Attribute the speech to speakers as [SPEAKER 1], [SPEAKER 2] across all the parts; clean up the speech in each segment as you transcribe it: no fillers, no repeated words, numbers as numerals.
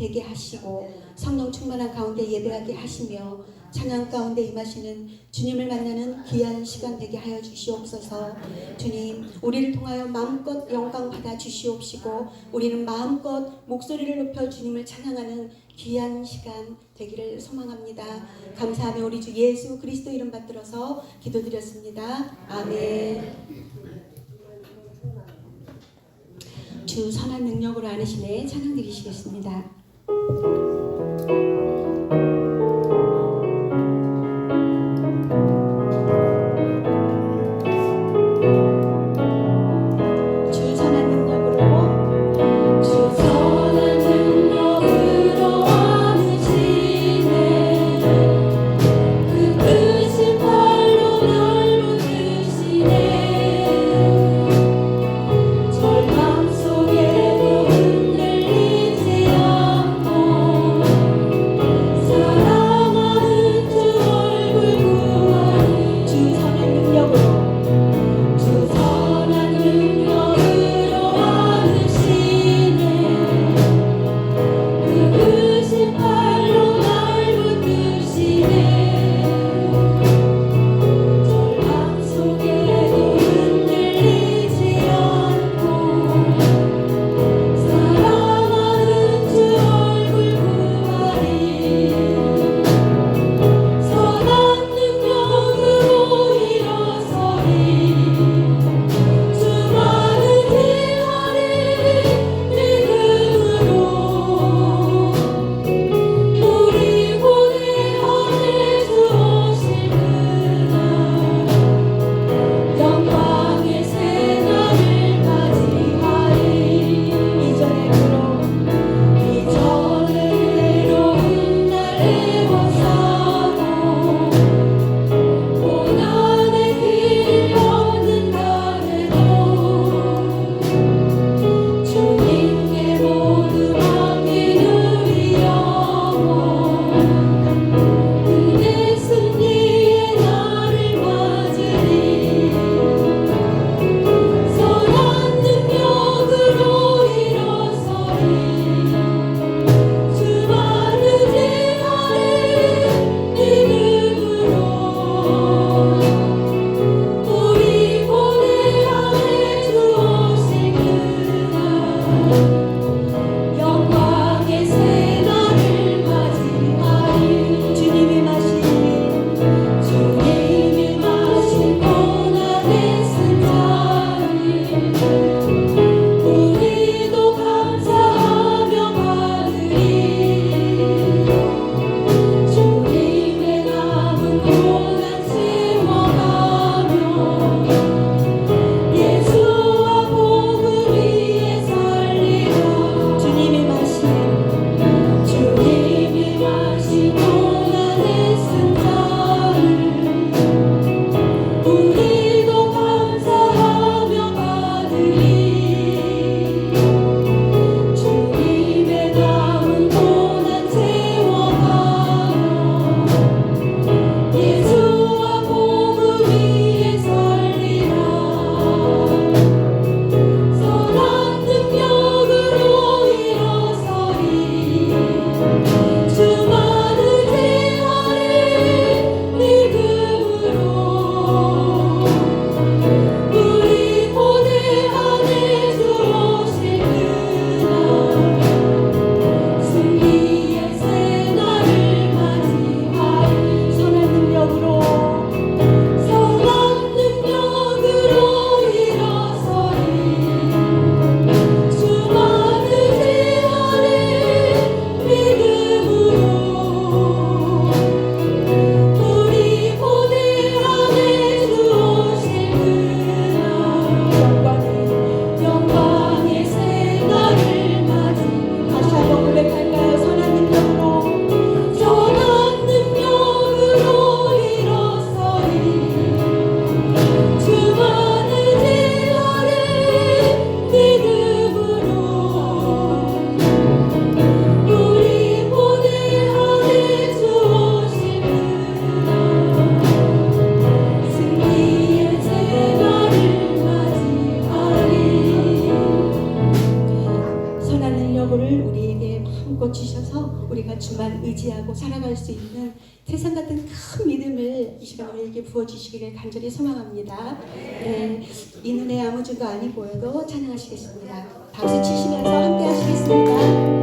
[SPEAKER 1] 되게 하시고 성령 충만한 가운데 예배하게 하시며 찬양 가운데 임하시는 주님을 만나는 귀한 시간 되게 하여 주시옵소서. 주님, 우리를 통하여 마음껏 영광 받아 주시옵시고 우리는 마음껏 목소리를 높여 주님을 찬양하는 귀한 시간 되기를 소망합니다. 감사하며 우리 주 예수 그리스도 이름 받들어서 기도드렸습니다. 아멘. 주 선한 능력으로 안으시네 찬양 드리시겠습니다.
[SPEAKER 2] 절망 속에도 흔들리지 않아
[SPEAKER 1] 주셔서 우리가 주만 의지하고 살아갈 수 있는 세상 같은 큰 믿음을 이 시간 우리에게 부어주시기를 간절히 소망합니다. 네, 이 눈에 아무 증거 아니 보여도 찬양하시겠습니다. 박수 치시면서 함께 하시겠습니다.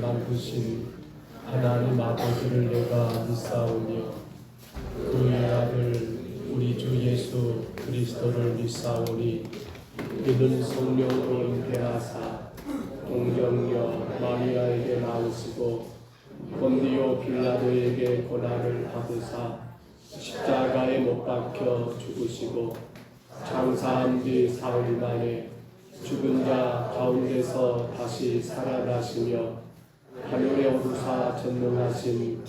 [SPEAKER 2] 만드신 하나님 아버지를 내가 믿사오며 그의 아들 우리 주 예수 그리스도를 믿사오니 이는 성령으로 잉태하사 동정녀 마리아에게 나으시고 본디오 빌라도에게 고난을 받으사 십자가에 못 박혀 죽으시고 장사한 뒤 사흘 만에 죽은 자 가운데서 다시 살아나시며 하늘에 오르사 전능하신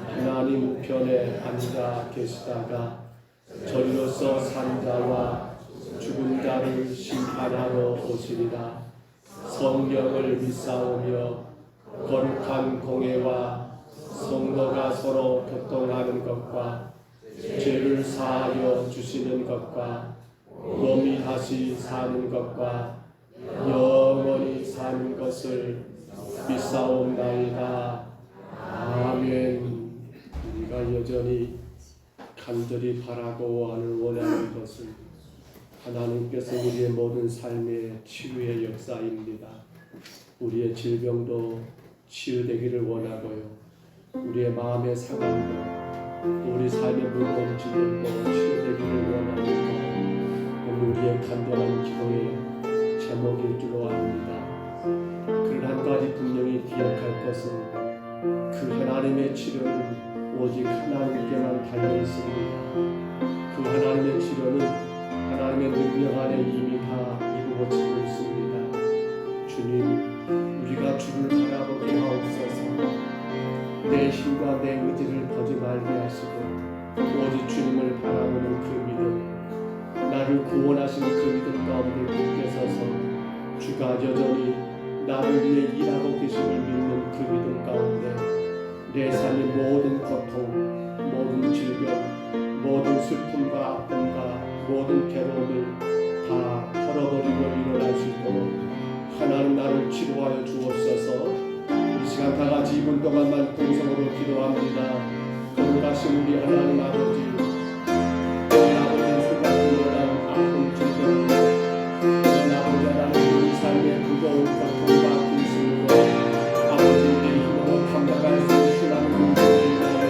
[SPEAKER 2] 하나님 우편에 앉아 계시다가 저리로서 산 자와 죽은 자를 심판하러 오시리라. 성령을 믿사오며 거룩한 공회와 성도가 서로 교통하는 것과 죄를 사하여 주시는 것과 몸이 다시 사는 것과 영원히 사는 것을 믿사옵나이다. 아멘. 우리가 여전히 간절히 바라고 원하는 것은 하나님께서 우리의 모든 삶의 치유의 역사입니다. 우리의 질병도 치유되기를 원하고요. 우리의 마음의 상함도 우리 삶의 무거운 짐들도 치유되기를 원합니다. 우리의 간절한 기도의 제목일 줄로 압니다. 그러나 한 가지 분명히 기억할 것은 그 하나님의 치료는 오직 하나님께만 달려 있습니다. 그 하나님의 치료는 하나님의 능력 안에 이미 다 이루어지고 있습니다. 주님, 우리가 주를 바라보게 하옵소서. 내 힘과 내 의지를 보지 말게 하시고 오직 주님을 바라보는 그 믿음, 나를 구원하신 그 믿음 가운데 굳게 서서 주가 여전히 나를 위해 일하고 계심을 믿는 그 믿음 가운데 내 삶의 모든 고통, 모든 질병, 모든 슬픔과 아픔과 모든 괴로움을 다 털어버리고 일어날 수 있도록 하나님 나를 치료하여 주옵소서. 이 시간 다 같이 2분 동안만 동성으로 기도합니다. 거룩하신 우리 하나님 아버지, 우리 아버지의 생각보다 아픈 질병, 우리 아버지 하나님 우리 삶의 무거운 고통과 근심과 아버지의 힘으로 감당할 수 있는 신앙을 주시나요?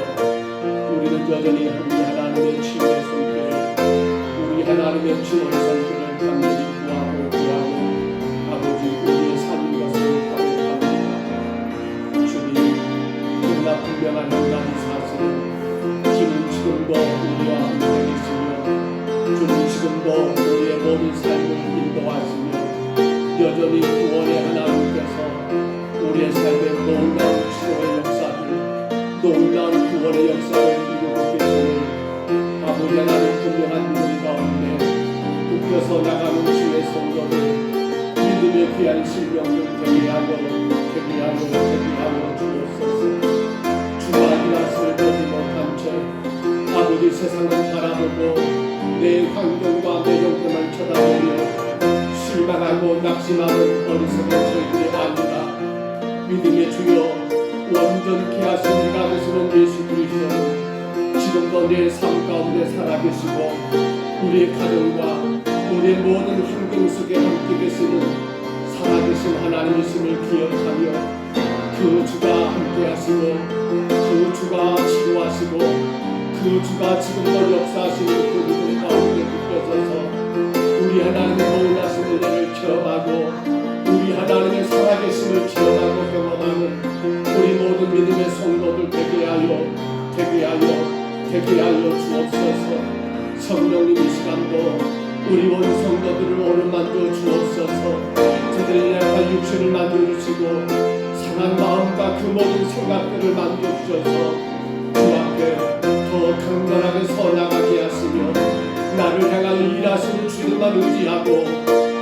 [SPEAKER 2] 우리는 여전히 우리 하나님의 치유의 손길을, 우리 하나님의 치유의 손길을 간절히 구하고 아버지 우리의 삶인 것을 고백합니다. 주님, 그러나 분명한 한 가지 사실은 주는 지금도 우리와 함께 계시며 주는 지금도 우리의 모든 삶을 인도하시며 여전히 구원의 하나님께서 우리의 삶에 놀라운 치료의 역사를, 놀라운 구원의 역사를 이루고 계시는 아버지 하나님 분명한 믿음 가운데 붙여서 나가는 주의 성도들 믿음의 귀한 실력을 대비하여 주옵소서. 주가 일하심을 보지 못한 채 아버지 세상을 바라보고 내 환경과 내 형편을 쳐다보며 실망하고 낙심하는 어리석은 저희들이 아니라 믿음의 주여 완전케 하신 이가 되시는 예수 그리스도는 지금도 내 삶 가운데 살아계시고 우리의 가정과 우리의 모든 환경 속에 함께 계시는 살아계신 하나님이심을 기억하며 그 주가 함께 하시고 그 주가 치료하시고 그 주가 지금도 역사하시는 그 믿음 가운데 묶여서서 우리 하나님의 놀라신 은혜를 경험하고 우리 하나님의 살아계심을 경험하고 경험하는 우리 모든 믿음의 성도들 되게 하여 주옵소서. 성령님 이 시간도 우리 온 성도들을 오늘 만들어 주옵소서. 저들이 약한 육신을 만들어 주시고 상한 마음과 그 모든 생각들을 만들어 주셔서 주 앞에 더 강건하게 서 나가게 하시며 나를 향하여 일하시는 주님만 의지하고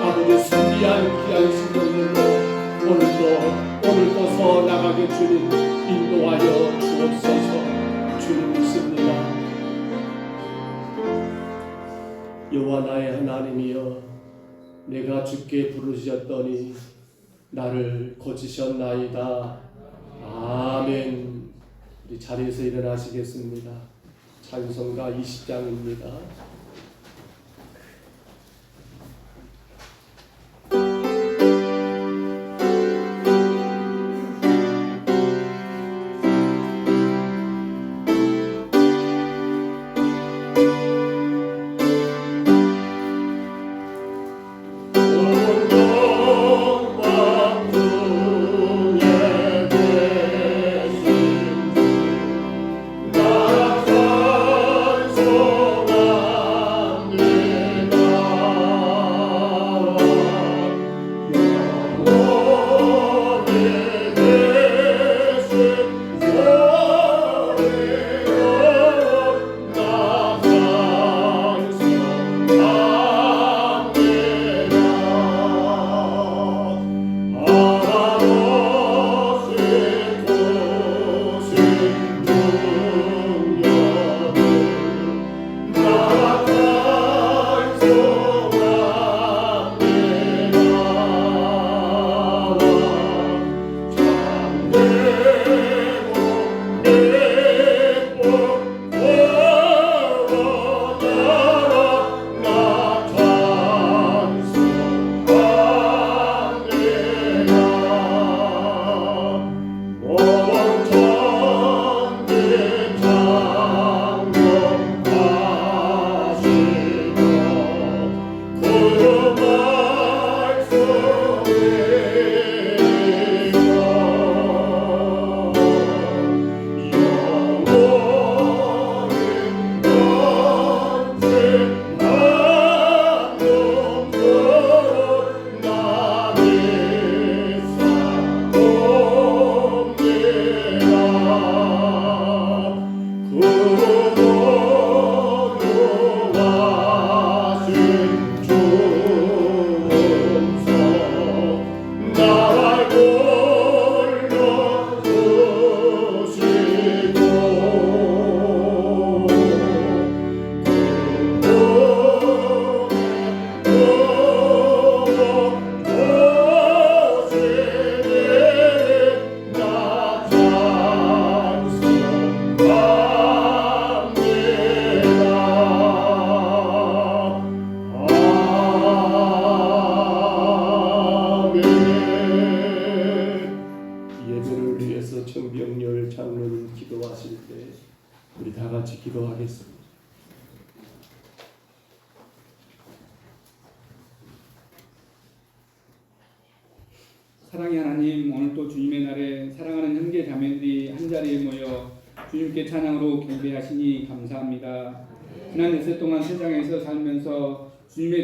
[SPEAKER 2] 아버지 순비한 귀한 신령들로 오늘도 서 나가게 주님 인도하여 주옵소서. 주님 믿습니다. 여호와 나의 하나님이여, 내가 주께 부르셨더니 나를 고치셨나이다. 아멘. 우리 자리에서 일어나시겠습니다. 찬송가 20장입니다. 위해서 정병렬 장로님 기도하실 때 우리 다 같이 기도하겠습니다.
[SPEAKER 3] 사랑의 하나님, 오늘 또 주님의 날에 사랑하는 형제 자매들이 한자리에 모여 주님께 찬양으로 경배하시니 감사합니다. 지난 엿새 동안 세상에서 살면서 주님의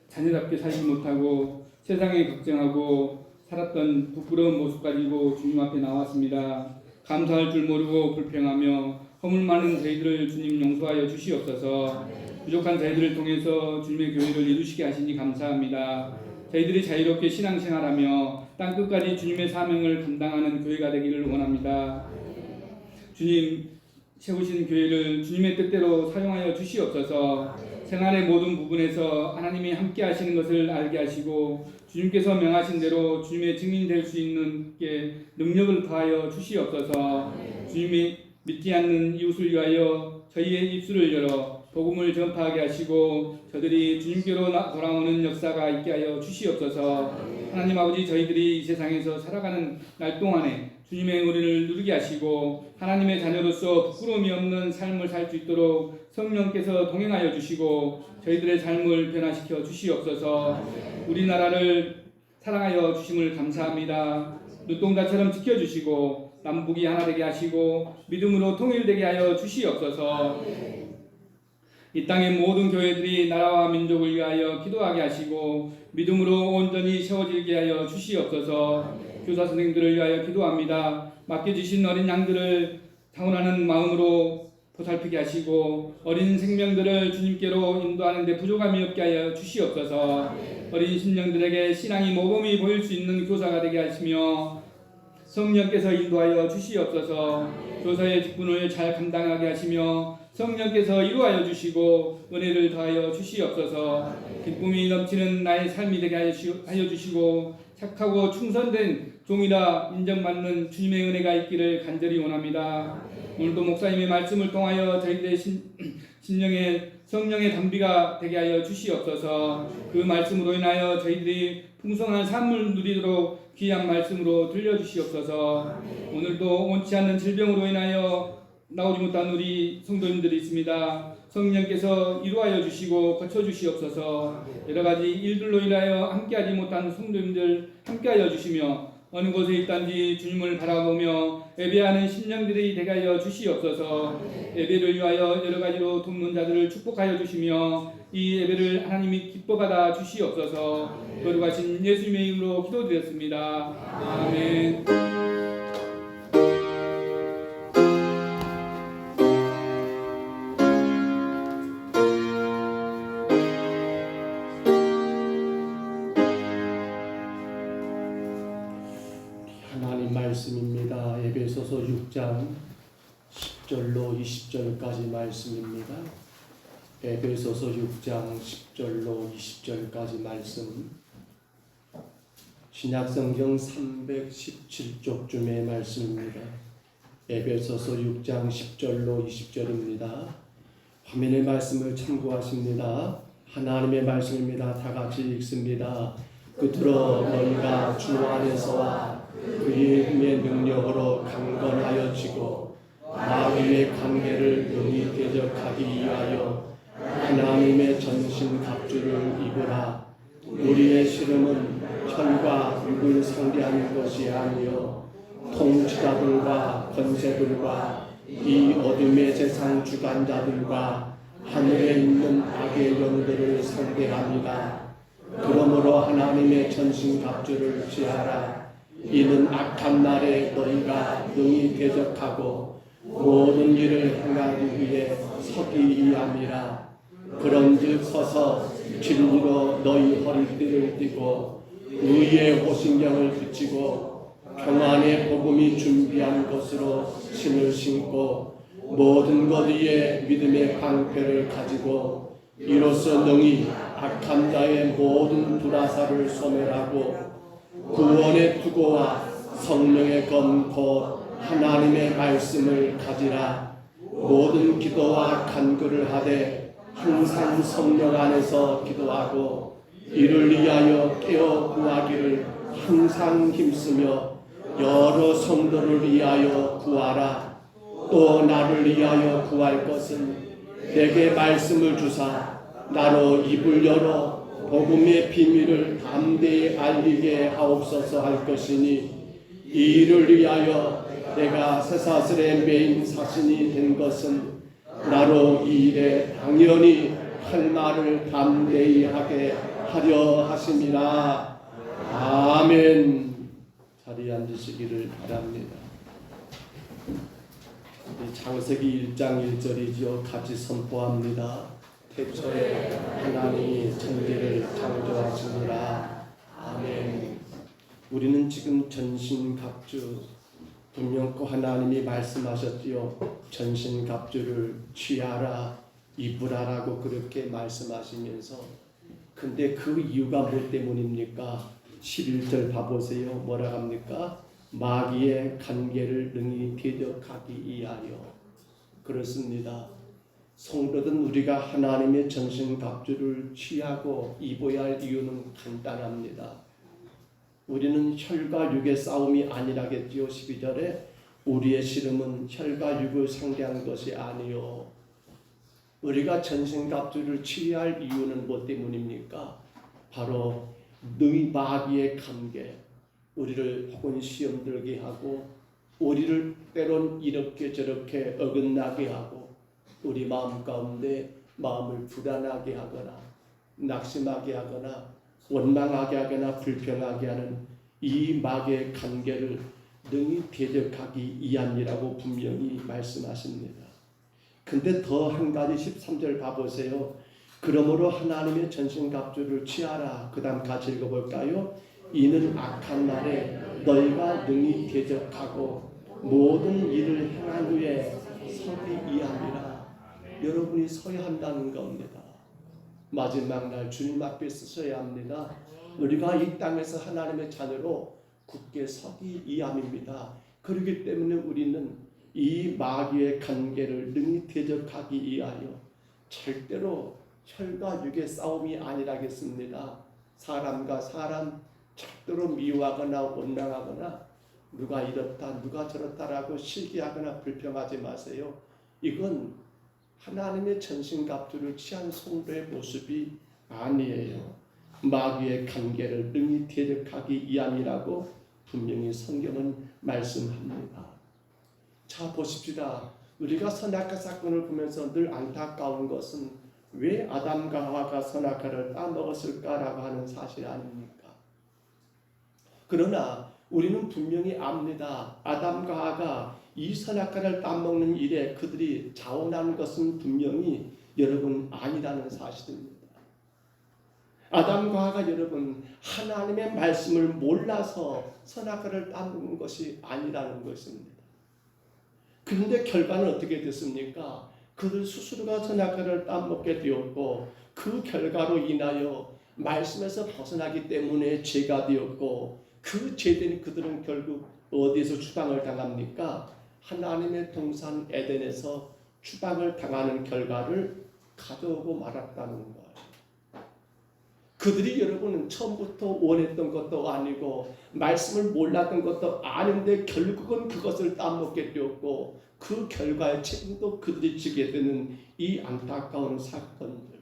[SPEAKER 3] 자녀답게 살지 못하고 세상에 걱정하고 살았던 부끄러운 모습 가지고 주님 앞에 나왔습니다. 감사할 줄 모르고 불평하며 허물 많은 저희들을 주님 용서하여 주시옵소서. 부족한 저희들을 통해서 주님의 교회를 이루시게 하시니 감사합니다. 저희들이 자유롭게 신앙생활하며 땅끝까지 주님의 사명을 감당하는 교회가 되기를 원합니다. 주님 세우신 교회를 주님의 뜻대로 사용하여 주시옵소서. 생활의 모든 부분에서 하나님이 함께 하시는 것을 알게 하시고 주님께서 명하신 대로 주님의 증인 될 수 있는 능력을 더하여 주시옵소서. 주님이 믿지 않는 이웃을 위하여 저희의 입술을 열어 복음을 전파하게 하시고 저들이 주님께로 돌아오는 역사가 있게 하여 주시옵소서. 하나님 아버지, 저희들이 이 세상에서 살아가는 날 동안에 주님의 은혜를 누리게 하시고 하나님의 자녀로서 부끄러움이 없는 삶을 살 수 있도록 성령께서 동행하여 주시고 저희들의 삶을 변화시켜 주시옵소서. 우리나라를 사랑하여 주심을 감사합니다. 눈동자처럼 지켜주시고 남북이 하나 되게 하시고 믿음으로 통일되게 하여 주시옵소서. 이 땅의 모든 교회들이 나라와 민족을 위하여 기도하게 하시고 믿음으로 온전히 세워지게 하여 주시옵소서. 교사 선생님들을 위하여 기도합니다. 맡겨주신 어린 양들을 당원하는 마음으로 보살피게 하시고 어린 생명들을 주님께로 인도하는 데 부족함이 없게 하여 주시옵소서. 어린 심령들에게 신앙이 모범이 보일 수 있는 교사가 되게 하시며 성령께서 인도하여 주시옵소서. 교사의 직분을 잘 감당하게 하시며 성령께서 이루하여 주시고 은혜를 더하여 주시옵소서. 기쁨이 넘치는 나의 삶이 되게 하여 주시고 착하고 충성된 종이라 인정받는 주님의 은혜가 있기를 간절히 원합니다. 오늘도 목사님의 말씀을 통하여 저희들의 심령에 성령의 담비가 되게 하여 주시옵소서. 그 말씀으로 인하여 저희들이 풍성한 삶을 누리도록 귀한 말씀으로 들려주시옵소서. 오늘도 원치 않는 질병으로 인하여 나오지 못한 우리 성도님들이 있습니다. 성령께서 이루하여 주시고 고쳐주시옵소서. 여러가지 일들로 인하여 함께하지 못한 성도님들 함께하여 주시며 어느 곳에 있단지 주님을 바라보며 예배하는 심령들이 되게 하여 주시옵소서. 예배를 위하여 여러가지로 돕는 자들을 축복하여 주시며 이 예배를 하나님이 기뻐받아 주시옵소서. 거룩하신 예수님의 이름으로 기도드렸습니다. 아멘.
[SPEAKER 2] 하나님 말씀입니다. 에베소서 6장 10절로 20절까지 말씀입니다. 에베소서 6장 10절로 20절까지 말씀. 신약성경 317쪽쯤의 말씀입니다. 에베소서 6장 10절로 20절입니다. 화면의 말씀을 참고하십니다. 하나님의 말씀입니다. 다 같이 읽습니다. 끝으로 너희가 주 안에서와 그의 힘의 능력으로 강건하여지고 마음의 관계를 능히 대적하기 위하여 하나님의 전신 갑주를 입으라. 우리의 씨름은 혈과 육을 상대하는 것이 아니요 통치자들과 권세들과 이 어둠의 세상 주관자들과 하늘에 있는 악의 영들을 상대합니다. 그러므로 하나님의 전신 갑주를 취하라. 이는 악한 날에 너희가 능히 대적하고 모든 일을 행하기 위해 서기 위함이라. 그런즉 서서 진리로 너희 허리띠를 띠고 의의 호신경을 붙이고 평안의 복음이 준비한 것으로 신을 신고 모든 것 위에 믿음의 방패를 가지고 이로써 능히 악한 자의 모든 불화살을 소멸하고 구원의 투구와 성령의 검 곧 하나님의 말씀을 가지라. 모든 기도와 간구를 하되 항상 성령 안에서 기도하고 이를 위하여 깨어 구하기를 항상 힘쓰며 여러 성도를 위하여 구하라. 또 나를 위하여 구할 것은 내게 말씀을 주사 나로 입을 열어 복음의 비밀을 담대히 알리게 하옵소서 할 것이니 이 일을 위하여 내가 쇠사슬의 메인 사신이 된 것은 나로 이 일에 당연히 할 말을 담대히 하게 하려 하심이라. 아멘. 자리에 앉으시기를 바랍니다. 창세기 1장 1절이죠. 같이 선포합니다. 태초에 하나님이 천지를 창조하시니라. 아멘. 우리는 지금 전신갑주, 분명코 하나님이 말씀하셨지요. 전신갑주를 취하라, 입으라라고 그렇게 말씀하시면서, 근데 그 이유가 뭐 때문입니까? 11절 봐보세요. 뭐라 합니까? 마귀의 간계를 능히 대적하기 위하여. 그렇습니다. 성도든 우리가 하나님의 전신갑주를 취하고 입어야 할 이유는 간단합니다. 우리는 혈과 육의 싸움이 아니라겠지요. 12절에 우리의 씨름은 혈과 육을 상대하는 것이 아니요. 우리가 전신갑주를 취할 이유는 뭐 때문입니까? 바로 너희 마귀의 관계, 우리를 혹은 시험 들게 하고 우리를 때론 이렇게 저렇게 어긋나게 하고 우리 마음 가운데 마음을 불안하게 하거나 낙심하게 하거나 원망하게 하거나 불평하게 하는 이 마귀의 관계를 능히 대적하기 위함이라고 분명히 말씀하십니다. 근데 더 한 가지 13절 봐보세요. 그러므로 하나님의 전신갑주를 취하라. 그 다음 같이 읽어볼까요? 이는 악한 날에 너희가 능히 대적하고 모든 일을 행한 후에 서기 위함이라. 여러분이 서야 한다는 겁니다. 마지막 날 주님 앞에 서야 합니다. 우리가 이 땅에서 하나님의 자녀로 굳게 서기 위함입니다. 그렇기 때문에 우리는 이 마귀의 관계를 능히 대적하기 위하여 절대로 혈과 육의 싸움이 아니라겠습니다. 사람과 사람 절대로 미워하거나 원망하거나 누가 이렇다 누가 저렇다라고 시기하거나 불평하지 마세요. 이건 하나님의 전신갑주를 취한 성도의 모습이 아니에요. 마귀의 관계를 능히 대적하기 위함이라고 분명히 성경은 말씀합니다. 자 보십시다. 우리가 선악과 사건을 보면서 늘 안타까운 것은 왜 아담과 하와가 선악과를 따먹었을까라고 하는 사실 아닙니까? 그러나 우리는 분명히 압니다. 아담과 하와가 이 선악과를 따먹는 일에 그들이 자원한 것은 분명히 여러분 아니라는 사실입니다. 아담과 하와가 여러분 하나님의 말씀을 몰라서 선악과를 따먹는 것이 아니라는 것입니다. 그런데 결과는 어떻게 됐습니까? 그들 스스로가 선악과를 따먹게 되었고 그 결과로 인하여 말씀에서 벗어나기 때문에 죄가 되었고 그 죄된 그들은 결국 어디에서 추방을 당합니까? 하나님의 동산 에덴에서 추방을 당하는 결과를 가져오고 말았다는 거예요. 그들이 여러분 처음부터 원했던 것도 아니고 말씀을 몰랐던 것도 아닌데 결국은 그것을 따먹게 되었고 그 결과의 책임도 그들이 지게 되는 이 안타까운 사건들.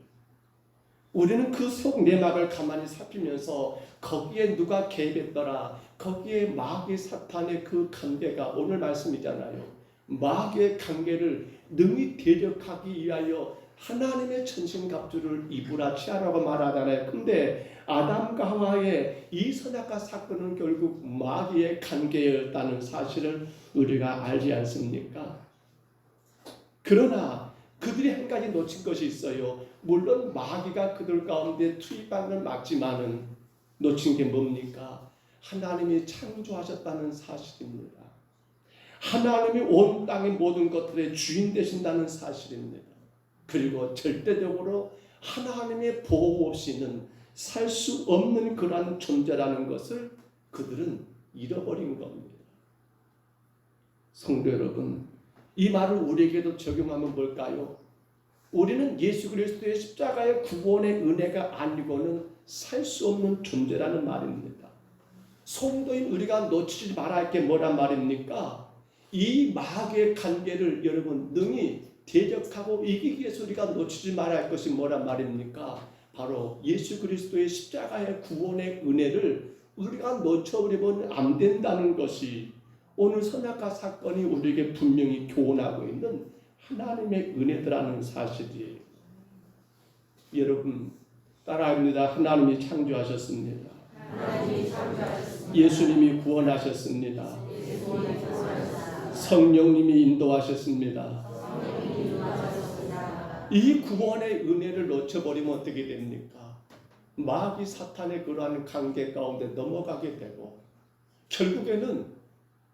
[SPEAKER 2] 우리는 그 속 내막을 가만히 살피면서 거기에 누가 개입했더라. 거기에 마귀 사탄의 그 관계가 오늘 말씀이잖아요. 마귀의 관계를 능히 대적하기 위하여 하나님의 전신갑주를 입으라 취하라고 말하잖아요. 근데 아담과 하와의 이 선악과 사건은 결국 마귀의 관계였다는 사실을 우리가 알지 않습니까? 그러나 그들이 한 가지 놓친 것이 있어요. 물론 마귀가 그들 가운데 투입한 걸 맞지만은 놓친 게 뭡니까? 하나님이 창조하셨다는 사실입니다. 하나님이 온 땅의 모든 것들의 주인 되신다는 사실입니다. 그리고 절대적으로 하나님의 보호 없이는 살 수 없는 그러한 존재라는 것을 그들은 잃어버린 겁니다. 성도 여러분, 이 말을 우리에게도 적용하면 뭘까요? 우리는 예수 그리스도의 십자가의 구원의 은혜가 아니고는 살 수 없는 존재라는 말입니다. 성도인 우리가 놓치지 말아야 할 게 뭐란 말입니까? 이 마귀의 관계를 여러분 능히 대적하고 이기기 위해서 우리가 놓치지 말아야 할 것이 뭐란 말입니까? 바로 예수 그리스도의 십자가의 구원의 은혜를 우리가 놓쳐버리면 안 된다는 것이 오늘 선악과 사건이 우리에게 분명히 교훈하고 있는 하나님의 은혜더라는 사실이에요. 여러분 따라합니다. 하나님이 창조하셨습니다. 예수님이 구원하셨습니다. 성령님이 인도하셨습니다. 이 구원의 은혜를 놓쳐버리면 어떻게 됩니까? 마귀 사탄의 그러한 관계 가운데 넘어가게 되고 결국에는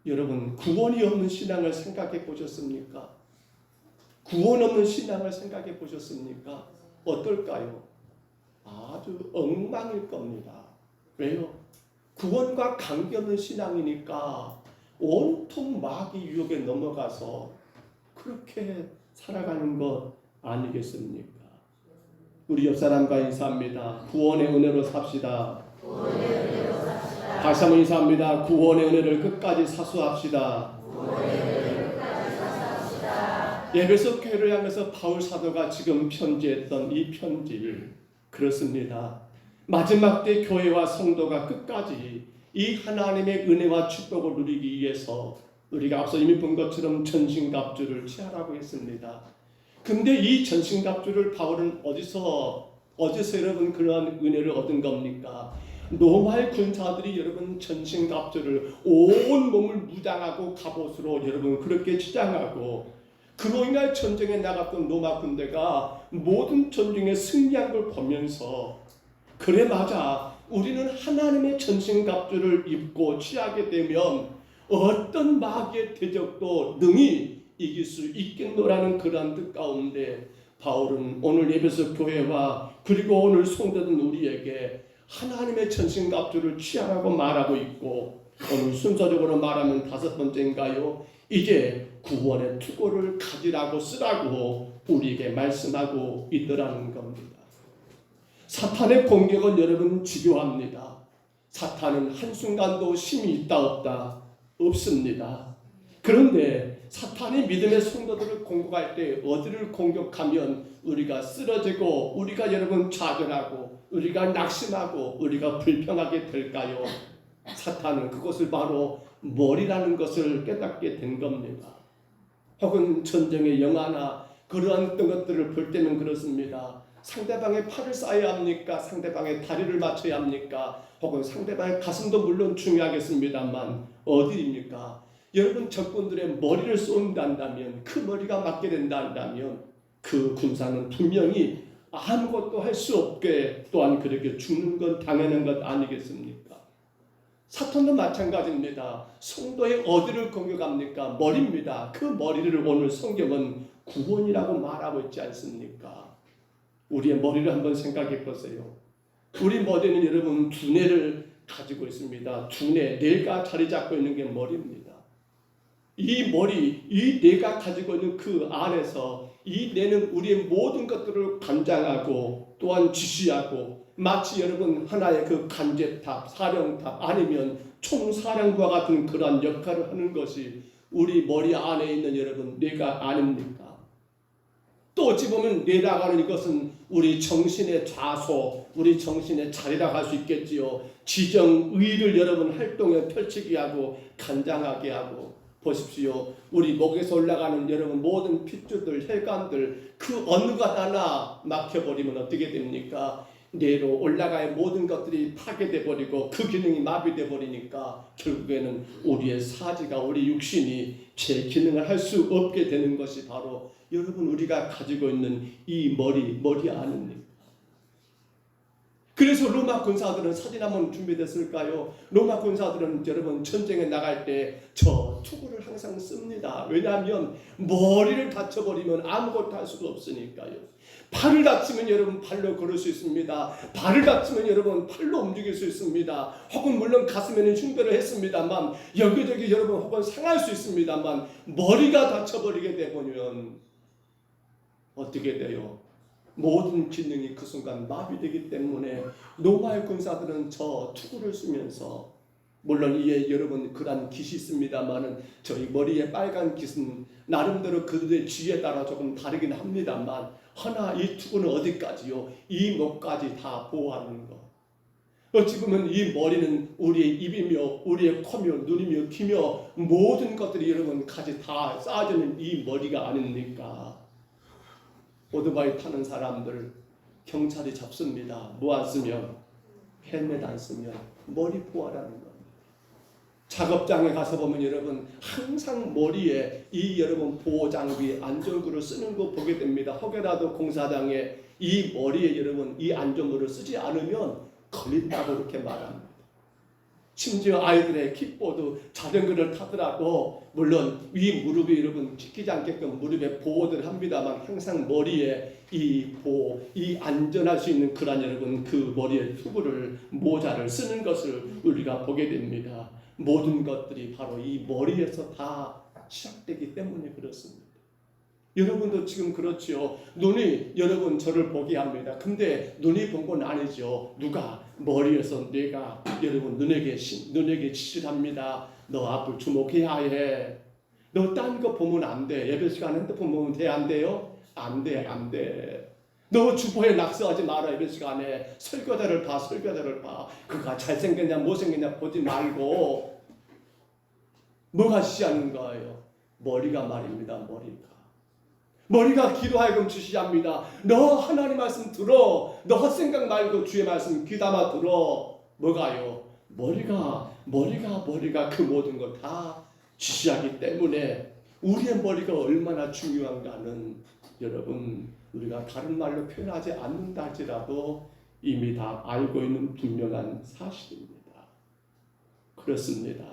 [SPEAKER 2] 여러분 구원이 없는 신앙을 생각해 보셨습니까? 구원 없는 신앙을 생각해 보셨습니까? 어떨까요? 아주 엉망일 겁니다. 왜요? 구원과 관계없는 신앙이니까 온통 마귀 유혹에 넘어가서 그렇게 살아가는 것 아니겠습니까? 우리 옆 사람과 인사합니다. 구원의 은혜로 삽시다. 다시 한번 인사합니다. 구원의 은혜를 끝까지 사수합시다. 에베소 교회를 향해서 바울 사도가 지금 편지했던 이 편지를 그렇습니다. 마지막 때 교회와 성도가 끝까지 이 하나님의 은혜와 축복을 누리기 위해서 우리가 앞서 이미 본 것처럼 전신갑주를 취하라고 했습니다. 근데 이 전신갑주를 바울은 어디서 여러분 그러한 은혜를 얻은 겁니까? 로마의 군사들이 여러분 전신갑주를 온 몸을 무장하고 갑옷으로 여러분 그렇게 치장하고 그로 인해 전쟁에 나갔던 로마 군대가 모든 전쟁에 승리한 걸 보면서 그래 맞아 우리는 하나님의 전신갑주를 입고 취하게 되면 어떤 마귀의 대적도 능히 이길 수 있겠노라는 그런 뜻 가운데 바울은 오늘 에베소 교회와 그리고 오늘 성도된 우리에게 하나님의 전신갑주를 취하라고 말하고 있고 오늘 순서적으로 말하면 5번째인가요? 이제 구원의 투구를 가지라고 쓰라고 우리에게 말씀하고 있더라는 겁니다. 사탄의 공격은 여러분 집요합니다. 사탄은 한순간도 힘이 있다 없다 없습니다. 그런데 사탄이 믿음의 성도들을 공격할 때 어디를 공격하면 우리가 쓰러지고 우리가 여러분 좌절하고 우리가 낙심하고 우리가 불평하게 될까요? 사탄은 그것을 바로 머리라는 것을 깨닫게 된 겁니다. 혹은 전쟁의 영화나 그러한 것들을 볼 때는 그렇습니다. 상대방의 팔을 쏴야 합니까? 상대방의 다리를 맞춰야 합니까? 혹은 상대방의 가슴도 물론 중요하겠습니다만 어디입니까? 여러분 적군들의 머리를 쏜다면 그 머리가 맞게 된다면 그 군사는 분명히 아무것도 할 수 없게 또한 그렇게 죽는 건 당연한 것 아니겠습니까? 사탄도 마찬가지입니다. 성도의 어디를 공격합니까? 머리입니다. 그 머리를 오늘 성경은 구원이라고 말하고 있지 않습니까? 우리의 머리를 한번 생각해 보세요. 우리 머리는 여러분 두뇌를 가지고 있습니다. 두뇌, 뇌가 자리 잡고 있는 게 머리입니다. 이 머리, 이 뇌가 가지고 있는 그 안에서 이 뇌는 우리의 모든 것들을 관장하고 또한 지시하고 마치 여러분 하나의 그 간제탑, 사령탑 아니면 총사령부와 같은 그러한 역할을 하는 것이 우리 머리 안에 있는 여러분 뇌가 아닙니까? 또 어찌 보면 뇌라고 하는 이것은 우리 정신의 좌소, 우리 정신의 자리라고 할 수 있겠지요. 지정의를 여러분 활동에 펼치게 하고 간장하게 하고 보십시오. 우리 목에서 올라가는 여러분 모든 핏줄들, 혈관들 그 어느 것 하나 막혀버리면 어떻게 됩니까? 뇌로 올라가야 모든 것들이 파괴돼 버리고 그 기능이 마비돼 버리니까 결국에는 우리의 사지가 우리 육신이 제 기능을 할 수 없게 되는 것이 바로 여러분 우리가 가지고 있는 이 머리 아닙니까? 그래서 로마 군사들은 사진 한번 준비됐을까요? 로마 군사들은 여러분 전쟁에 나갈 때 저 투구를 항상 씁니다. 왜냐하면 머리를 다쳐버리면 아무것도 할 수가 없으니까요. 팔을 다치면 여러분 팔로 걸을 수 있습니다. 발을 다치면 여러분 팔로 움직일 수 있습니다. 혹은 물론 가슴에는 흉배를 했습니다만 여기저기 여러분 혹은 상할 수 있습니다만 머리가 다쳐버리게 되면 어떻게 돼요? 모든 기능이 그 순간 마비되기 때문에 로마의 군사들은 저 투구를 쓰면서 물론 이에 여러분 그런 깃이 있습니다만은 저희 머리에 빨간 깃은 나름대로 그들의 쥐에 따라 조금 다르긴 합니다만 하나 이 투구는 어디까지요? 이 목까지 다 보호하는 것. 어찌 보면 이 머리는 우리의 입이며 우리의 코며 눈이며 귀며 모든 것들이 여러분 같이 다 쌓아주는 이 머리가 아닙니까? 오토바이 타는 사람들 경찰이 잡습니다. 뭐 안 쓰면? 헬멧 안 쓰면 머리 보호하라는 거. 작업장에 가서 보면 여러분 항상 머리에 이 여러분 보호 장비 안전구를 쓰는 거 보게 됩니다. 혹여라도 공사장에 이 머리에 여러분 이 안전구를 쓰지 않으면 걸린다고 이렇게 말합니다. 심지어 아이들의 킥보드 자전거를 타더라도 물론 위 무릎이 여러분 찍히지 않게끔 무릎에 보호를 합니다만 항상 머리에 이 보호, 이 안전할 수 있는 그런 여러분 그 머리에 투구를 모자를 쓰는 것을 우리가 보게 됩니다. 모든 것들이 바로 이 머리에서 다 시작되기 때문에 그렇습니다. 여러분도 지금 그렇죠. 눈이 여러분 저를 보게 합니다. 근데 눈이 본 건 아니죠. 누가 머리에서 내가 여러분 눈에게 지시합니다. 너 앞을 주목해야 해. 너 딴 거 보면 안 돼. 예배 시간 핸드폰 보면 돼? 안 돼요? 안 돼, 안 돼. 너 주보에 낙서하지 마라. 예배 시간에 설교자를 봐. 그가 잘생겼냐 못생겼냐 보지 말고 뭐가 지시하는 거예요? 머리가 말입니다. 머리가 기도하여금 지시합니다. 너 하나님 말씀 들어. 너 헛생각 말고 주의 말씀 귀담아 들어. 뭐가요? 머리가 그 모든 걸 다 지시하기 때문에 우리의 머리가 얼마나 중요한가는 여러분 우리가 다른 말로 표현하지 않는다 할지라도 이미 다 알고 있는 분명한 사실입니다. 그렇습니다.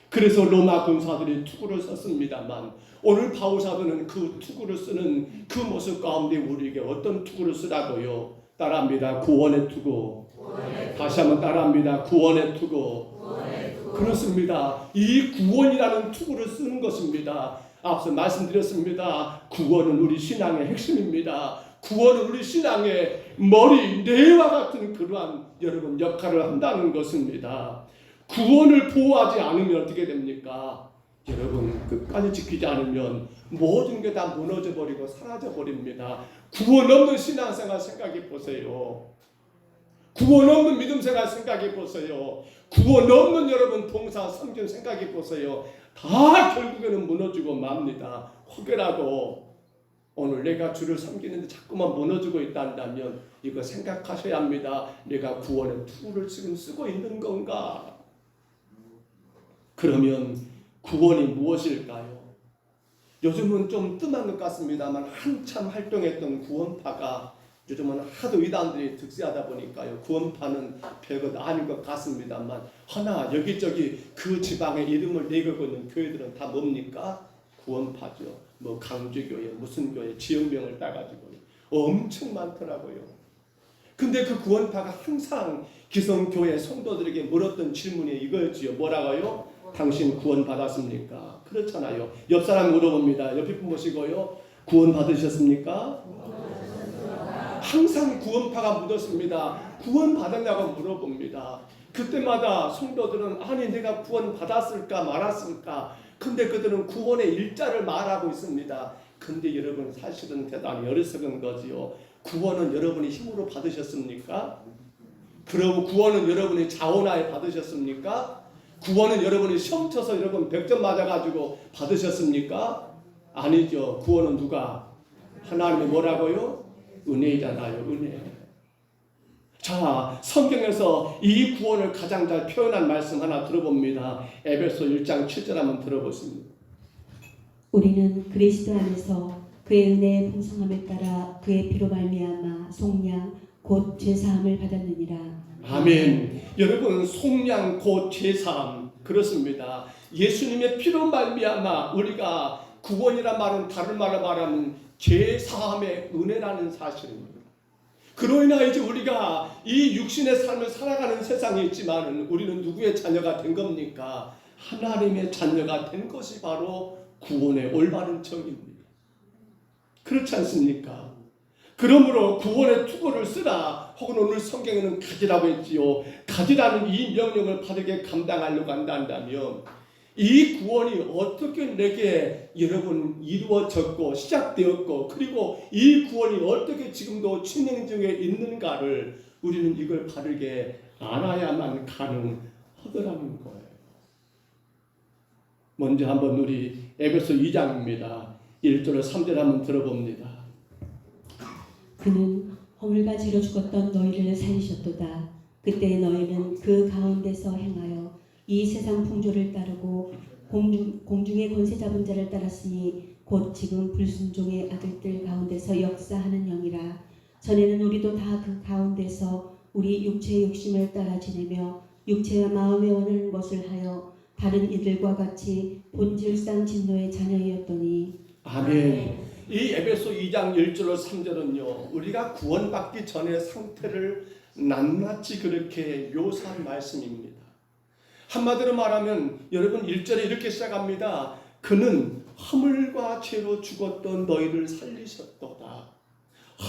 [SPEAKER 2] 그래서 로마 군사들이 투구를 썼습니다만 오늘 바울 사도는 그 투구를 쓰는 그 모습 가운데 우리에게 어떤 투구를 쓰라고요? 따라합니다. 구원의 투구. 다시 한번 따라합니다. 구원의 투구. 그렇습니다. 이 구원이라는 투구를 쓰는 것입니다. 앞서 말씀드렸습니다. 구원은 우리 신앙의 핵심입니다. 구원은 우리 신앙의 머리, 뇌와 같은 그러한 여러분 역할을 한다는 것입니다. 구원을 보호하지 않으면 어떻게 됩니까? 여러분 끝까지 지키지 않으면 모든 게 다 무너져 버리고 사라져 버립니다. 구원 없는 신앙생활 생각해 보세요. 구원 없는 믿음 생활 생각해 보세요. 구원 없는 여러분 봉사 섬김 생각해 보세요. 다 결국에는 무너지고 맙니다. 혹여라도 오늘 내가 주를 섬기는데 자꾸만 무너지고 있다면 이거 생각하셔야 합니다. 내가 구원의 투구를 지금 쓰고 있는 건가? 그러면 구원이 무엇일까요? 요즘은 좀 뜸한 것 같습니다만 한참 활동했던 구원파가 요즘은 하도 이단들이 득세하다 보니까요. 구원파는 별것 아닌 것 같습니다만 하나 여기저기 그 지방의 이름을 내걸고 있는 교회들은 다 뭡니까? 구원파죠. 뭐 강주교회 무슨 교회 지역명을 따가지고 엄청 많더라고요. 근데 그 구원파가 항상 기성교회 성도들에게 물었던 질문이 이거였지요. 뭐라고요? 당신 구원 받았습니까? 그렇잖아요. 옆 사람 물어봅니다. 옆에 분 보시고요. 구원 받으셨습니까? 항상 구원파가 묻었습니다. 구원 받았냐고 물어봅니다. 그때마다 성도들은 아니 내가 구원 받았을까 말았을까? 근데 그들은 구원의 일자를 말하고 있습니다. 근데 여러분 사실은 대단히 어리석은 거지요. 구원은 여러분이 힘으로 받으셨습니까? 그리고 구원은 여러분이 자원하에 받으셨습니까? 구원은 여러분이 시험 쳐서 여러분 100점 맞아가지고 받으셨습니까? 아니죠. 구원은 누가? 하나님이 뭐라고요? 은혜잖아요. 은혜. 자, 성경에서 이 구원을 가장 잘 표현한 말씀 하나 들어봅니다. 에베소 1장 7절 한번 들어보십니다.
[SPEAKER 1] 우리는 그리스도 안에서 그의 은혜의 풍성함에 따라 그의 피로 말미암아 속량 곧 제사함을 받았느니라.
[SPEAKER 2] 아멘. 여러분 속량 곧 제사함 그렇습니다. 예수님의 피로 말미암아 우리가 구원이란 말은 다른 말로 말하면 제사함의 은혜라는 사실입니다. 그로 인하여 이제 우리가 이 육신의 삶을 살아가는 세상에 있지만 우리는 누구의 자녀가 된 겁니까? 하나님의 자녀가 된 것이 바로 구원의 올바른 정의입니다. 그렇지 않습니까? 그러므로 구원의 투구를 쓰라. 혹은 오늘 성경에는 가지라고 했지요. 가지라는 이 명령을 바르게 감당하려고 한다면 이 구원이 어떻게 내게 여러분 이루어졌고 시작되었고 그리고 이 구원이 어떻게 지금도 진행 중에 있는가를 우리는 이걸 바르게 알아야만 가능하더라는 거예요. 먼저 한번 우리 에베소 2장입니다. 1절 3절 한번 들어봅니다.
[SPEAKER 1] 그는 허물가지로 죽었던 너희를 살리셨도다. 그때 너희는 그 가운데서 행하여 이 세상 풍조를 따르고 공중의 권세 잡은 자를 따랐으니 곧 지금 불순종의 아들들 가운데서 역사하는 영이라. 전에는 우리도 다 그 가운데서 우리 육체의 욕심을 따라 지내며 육체와 마음에 원하는 것을 하여 다른 이들과 같이 본질상 진노의 자녀이었더니.
[SPEAKER 2] 아멘. 이 에베소 2장 1절로 3절은요. 우리가 구원받기 전의 상태를 낱낱이 그렇게 묘사한 말씀입니다. 한마디로 말하면 여러분 1절에 이렇게 시작합니다. 그는 허물과 죄로 죽었던 너희를 살리셨도다.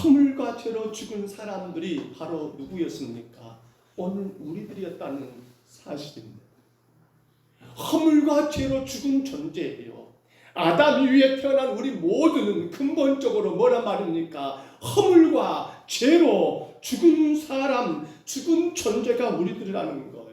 [SPEAKER 2] 허물과 죄로 죽은 사람들이 바로 누구였습니까? 오늘 우리들이었다는 사실입니다. 허물과 죄로 죽은 존재예요. 아담 이후에 태어난 우리 모두는 근본적으로 뭐란 말입니까? 허물과 죄로 죽은 사람, 죽은 존재가 우리들이라는 거예요.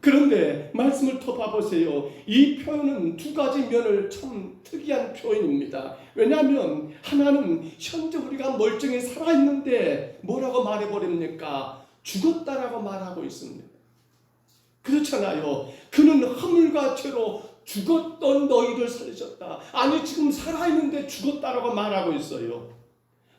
[SPEAKER 2] 그런데 말씀을 더 봐보세요. 이 표현은 두 가지 면을 참 특이한 표현입니다. 왜냐하면 하나는 현재 우리가 멀쩡히 살아있는데 뭐라고 말해버립니까? 죽었다라고 말하고 있습니다. 그렇잖아요. 그는 허물과 죄로 죽었던 너희를 살리셨다. 아니 지금 살아있는데 죽었다라고 말하고 있어요.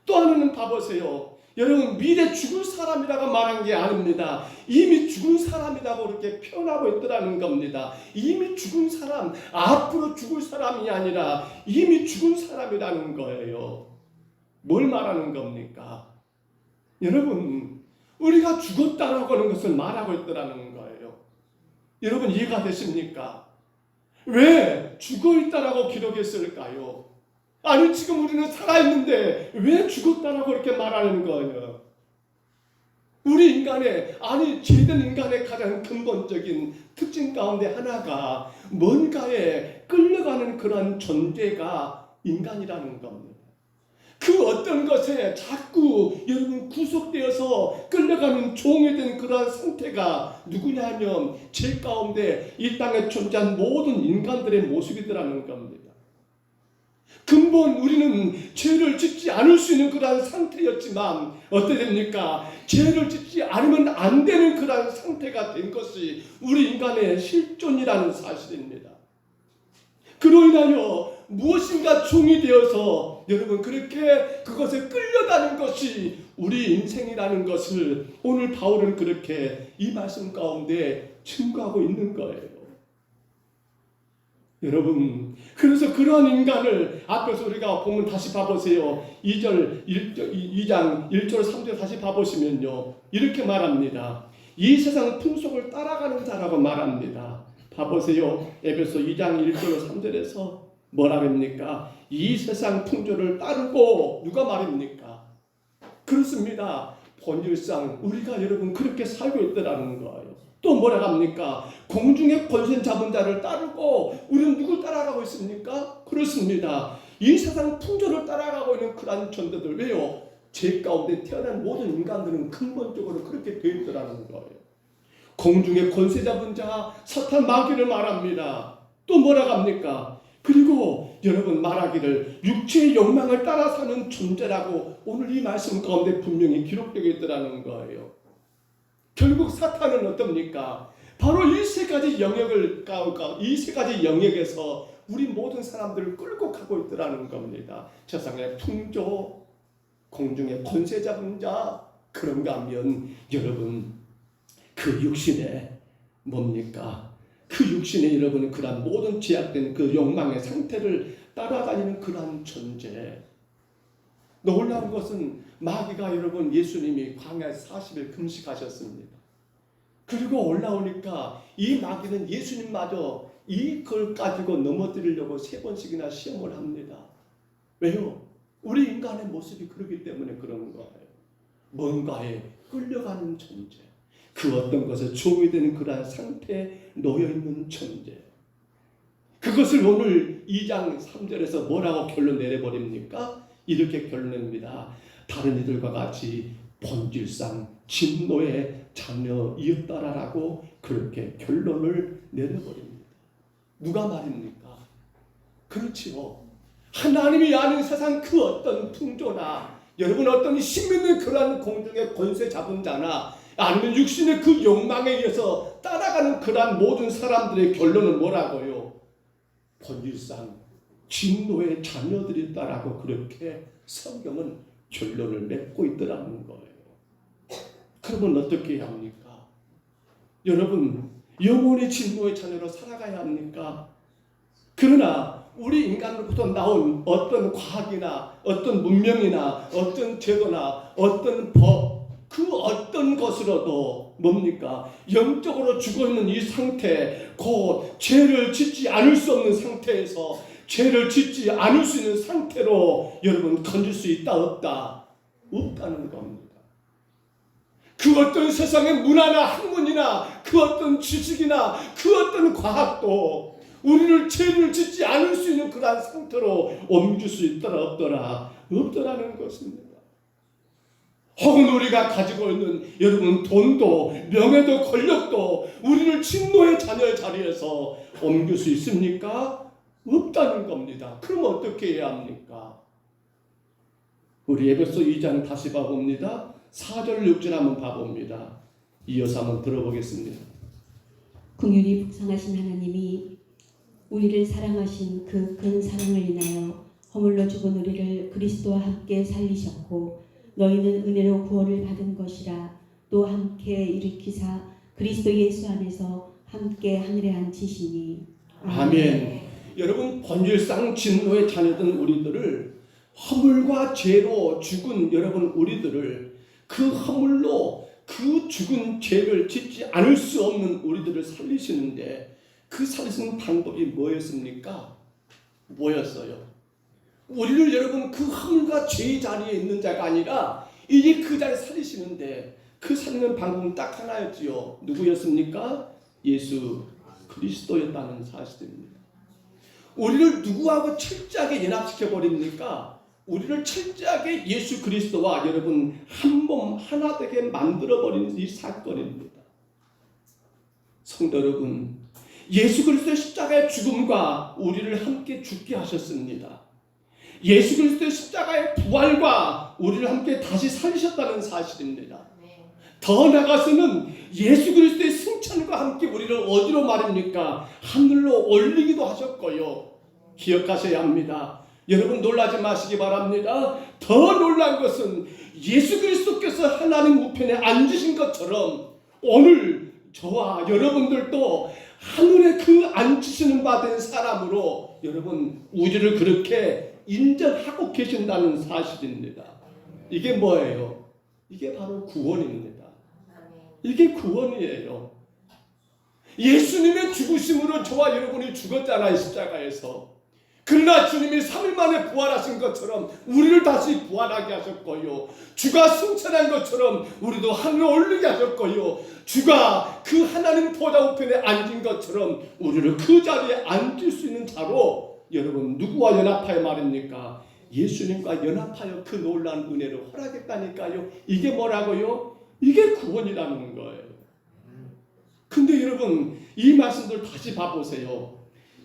[SPEAKER 2] 또 하나는 봐보세요. 여러분 미래 죽을 사람이라고 말한 게 아닙니다. 이미 죽은 사람이라고 그렇게 표현하고 있더라는 겁니다. 이미 죽은 사람, 앞으로 죽을 사람이 아니라 이미 죽은 사람이라는 거예요. 뭘 말하는 겁니까? 여러분 우리가 죽었다라고 하는 것을 말하고 있더라는 거예요. 여러분 이해가 되십니까? 왜 죽어있다라고 기록했을까요? 아니 지금 우리는 살아있는데 왜 죽었다라고 이렇게 말하는 거예요? 우리 인간의 죄된 인간의 가장 근본적인 특징 가운데 하나가 뭔가에 끌려가는 그런 존재가 인간이라는 겁니다. 그 어떤 것에 자꾸 여러분 구속되어서 끌려가는 종이 된 그러한 상태가 누구냐 하면 죄 가운데 이 땅에 존재한 모든 인간들의 모습이더라는 겁니다. 근본 우리는 죄를 짓지 않을 수 있는 그러한 상태였지만 어떻게 됩니까? 죄를 짓지 않으면 안 되는 그러한 상태가 된 것이 우리 인간의 실존이라는 사실입니다. 그로 인하여 무엇인가 종이 되어서 여러분 그렇게 그것에 끌려가는 것이 우리 인생이라는 것을 오늘 바울은 그렇게 이 말씀 가운데 증거하고 있는 거예요. 여러분 그래서 그러한 인간을 앞에서 우리가 보면 다시 봐보세요. 2장 1절 3절 다시 봐보시면요. 이렇게 말합니다. 이 세상 풍속을 따라가는 자라고 말합니다. 봐보세요. 에베소 2장 1절 3절에서 뭐라 합니까? 이 세상 풍조를 따르고 누가 말입니까? 그렇습니다. 본질상 우리가 여러분 그렇게 살고 있더라는 거예요. 또 뭐라 합니까? 공중의 권세 잡은 자를 따르고 우리는 누굴 따라가고 있습니까? 그렇습니다. 이 세상 풍조를 따라가고 있는 그런 존재들. 왜요? 죄 가운데 태어난 모든 인간들은 근본적으로 그렇게 되어 있더라는 거예요. 공중의 권세 잡은 자 사탄 마귀를 말합니다. 또 뭐라 합니까? 그리고 여러분 말하기를 육체의 욕망을 따라 사는 존재라고 오늘 이 말씀 가운데 분명히 기록되어 있더라는 거예요. 결국 사탄은 어떻습니까? 바로 이 세 가지 이 세 가지 영역에서 우리 모든 사람들을 끌고 가고 있더라는 겁니다. 세상의 풍조, 공중의 권세 잡은 자, 그런가 하면 여러분 그 육신에 뭡니까? 그 육신에 여러분 그러한 모든 제약된 그 욕망의 상태를 따라다니는 그러한 존재. 놀라운 것은 마귀가 여러분 예수님이 광야에서 40일 금식하셨습니다. 그리고 올라오니까 이 마귀는 예수님마저 이걸 가지고 넘어뜨리려고 3번씩이나 시험을 합니다. 왜요? 우리 인간의 모습이 그렇기 때문에 그런 거예요. 뭔가에 끌려가는 존재, 그 어떤 것에 종이 되는 그러한 상태에 놓여있는 존재. 그것을 오늘 2장 3절에서 뭐라고 결론 내려버립니까? 이렇게 결론냅니다. 다른 이들과 같이 본질상 진노의 자녀이었다라고 그렇게 결론을 내려버립니다. 누가 말입니까? 그렇지요. 하나님이 아는 세상 그 어떤 풍조나 여러분 어떤 힘 있는 그러한 공중의 권세 잡은 자나 아니면 육신의 그 욕망에 의해서 따라가는 그러한 모든 사람들의 결론은 뭐라고요? 본질상 진노의 자녀들이다라고 그렇게 성경은 결론을 맺고 있더라는 거예요. 그러면 어떻게 해야 합니까? 여러분 영원히 진노의 자녀로 살아가야 합니까? 그러나 우리 인간으로부터 나온 어떤 과학이나 어떤 문명이나 어떤 제도나 어떤 법, 그 어떤 것으로도 뭡니까? 영적으로 죽어있는 이 상태, 곧 죄를 짓지 않을 수 없는 상태에서 죄를 짓지 않을 수 있는 상태로 여러분 건질 수 있다 없다? 없다는 겁니다. 그 어떤 세상의 문화나 학문이나 그 어떤 지식이나 그 어떤 과학도 우리를 죄를 짓지 않을 수 있는 그러한 상태로 옮길 수 있더라 없더라? 없더라는 것입니다. 혹은 우리가 가지고 있는 여러분 돈도 명예도 권력도 우리를 진노의 자녀의 자리에서 옮길 수 있습니까? 없다는 겁니다. 그럼 어떻게 해야 합니까? 우리 에베소 2장 다시 봐봅니다. 4절 6절 한번 봐봅니다. 이어서 한번 들어보겠습니다.
[SPEAKER 1] 긍휼히 풍성하신 하나님이 우리를 사랑하신 그 큰 사랑을 인하여 허물로 죽은 우리를 그리스도와 함께 살리셨고 너희는 은혜로 구원을 받은 것이라 또 함께 일으키사 그리스도 예수 안에서 함께 하늘에 앉히시니
[SPEAKER 2] 아멘. 여러분 본질상 진노의 자녀된 우리들을 허물과 죄로 죽은 여러분 우리들을 그 허물로 그 죽은 죄를 짓지 않을 수 없는 우리들을 살리시는데 그 살리시는 방법이 뭐였습니까? 뭐였어요? 우리를 여러분 그 허물과 죄의 자리에 있는 자가 아니라 이제 그 자리에 살리시는데 그 살리는 방법은 딱 하나였지요. 누구였습니까? 예수 그리스도였다는 사실입니다. 우리를 누구하고 철저하게 연합시켜 버립니까? 우리를 철저하게 예수 그리스도와 여러분 한 몸 하나 되게 만들어 버리는 이 사건입니다. 성도 여러분, 예수 그리스도의 십자가의 죽음과 우리를 함께 죽게 하셨습니다. 예수 그리스도의 십자가의 부활과 우리를 함께 다시 살리셨다는 사실입니다. 더 나아가서는 예수 그리스도의 승천과 함께 우리를 어디로 말입니까? 하늘로 올리기도 하셨고요. 기억하셔야 합니다. 여러분 놀라지 마시기 바랍니다. 더 놀란 것은 예수 그리스도께서 하나님 우편에 앉으신 것처럼 오늘 저와 여러분들도 하늘에 그 앉으시는 바 된 사람으로 여러분 우리를 그렇게 인정하고 계신다는 사실입니다. 이게 뭐예요? 이게 바로 구원입니다. 이게 구원이에요. 예수님의 죽으심으로 저와 여러분이 죽었잖아요, 십자가에서. 그러나 주님이 3일 만에 부활하신 것처럼 우리를 다시 부활하게 하셨고요. 주가 승천한 것처럼 우리도 하늘에 올리게 하셨고요. 주가 그 하나님 보좌 우편에 앉은 것처럼 우리를 그 자리에 앉을 수 있는 자로 여러분 누구와 연합하여 말입니까? 예수님과 연합하여 그 놀라운 은혜를 허락했다니까요. 이게 뭐라고요? 이게 구원이라는 거예요. 근데 여러분 이 말씀들 다시 봐보세요.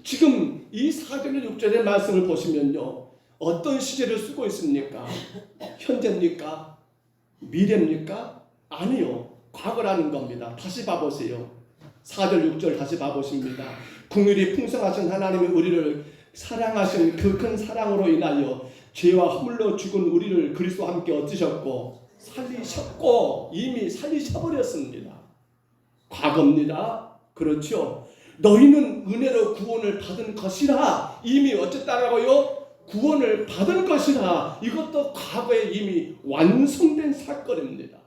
[SPEAKER 2] 지금 이 4절과 6절의 말씀을 보시면요. 어떤 시제를 쓰고 있습니까? 현재입니까? 미래입니까? 아니요. 과거라는 겁니다. 다시 봐보세요. 4절 6절 다시 봐보십니다. 긍휼이 풍성하신 하나님이 우리를 사랑하신 그 큰 사랑으로 인하여 죄와 허물로 죽은 우리를 그리스도와 함께 얻으셨고 살리셨고 이미 살리셔버렸습니다. 과거입니다. 그렇죠. 너희는 은혜로 구원을 받은 것이라 이미 어쨌다라고요? 구원을 받은 것이라 이것도 과거에 이미 완성된 사건입니다.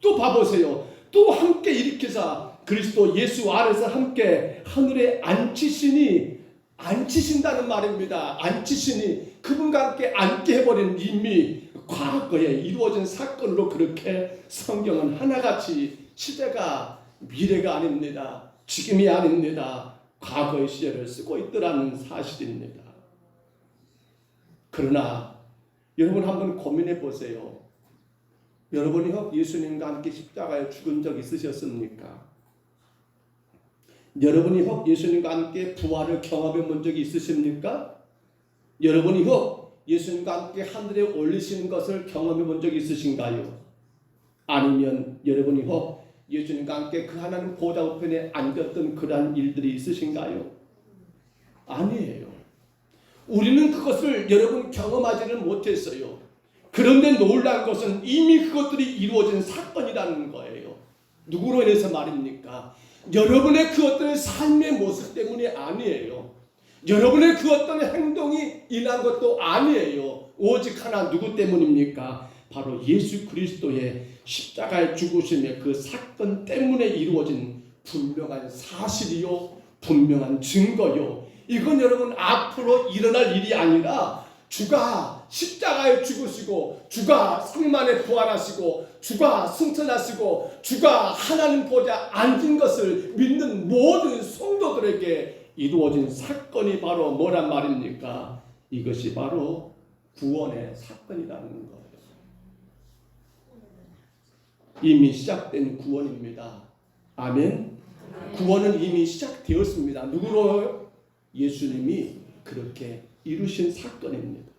[SPEAKER 2] 또 봐보세요. 또 함께 일으키사 그리스도 예수 안에서 함께 하늘에 앉히시니 앉히신다는 말입니다. 앉히시니 그분과 함께 앉게 해버린 이미 과거에 이루어진 사건으로 그렇게 성경은 하나같이 시대가 미래가 아닙니다. 지금이 아닙니다. 과거의 시제를 쓰고 있더라는 사실입니다. 그러나 여러분 한번 고민해 보세요. 여러분이 예수님과 함께 십자가에 죽은 적 있으셨습니까? 여러분이 예수님과 함께 부활을 경험해 본 적이 있으십니까? 여러분이 예수님과 함께 하늘에 올리시는 것을 경험해 본 적이 있으신가요? 아니면 여러분이 예수님과 함께 그 하나님 보좌 우편에 앉았던 그러한 일들이 있으신가요? 아니에요. 우리는 그것을 여러분 경험하지는 못했어요. 그런데 놀라운 것은 이미 그것들이 이루어진 사건이라는 거예요. 누구로 인해서 말입니까? 여러분의 그 어떤 삶의 모습 때문이 아니에요. 여러분의 그 어떤 행동이 인한 것도 아니에요. 오직 하나 누구 때문입니까? 바로 예수 그리스도의 십자가에 죽으심의 그 사건 때문에 이루어진 분명한 사실이요, 분명한 증거요. 이건 여러분 앞으로 일어날 일이 아니라 주가 십자가에 죽으시고 주가 3만에 부활하시고 주가 승천하시고 주가 하나님 보좌 앉은 것을 믿는 모든 성도들에게 이루어진 사건이 바로 뭐란 말입니까? 이것이 바로 구원의 사건이라는 거예요. 이미 시작된 구원입니다. 아멘. 구원은 이미 시작되었습니다. 누구로요? 예수님이 그렇게 이루신 사건입니다.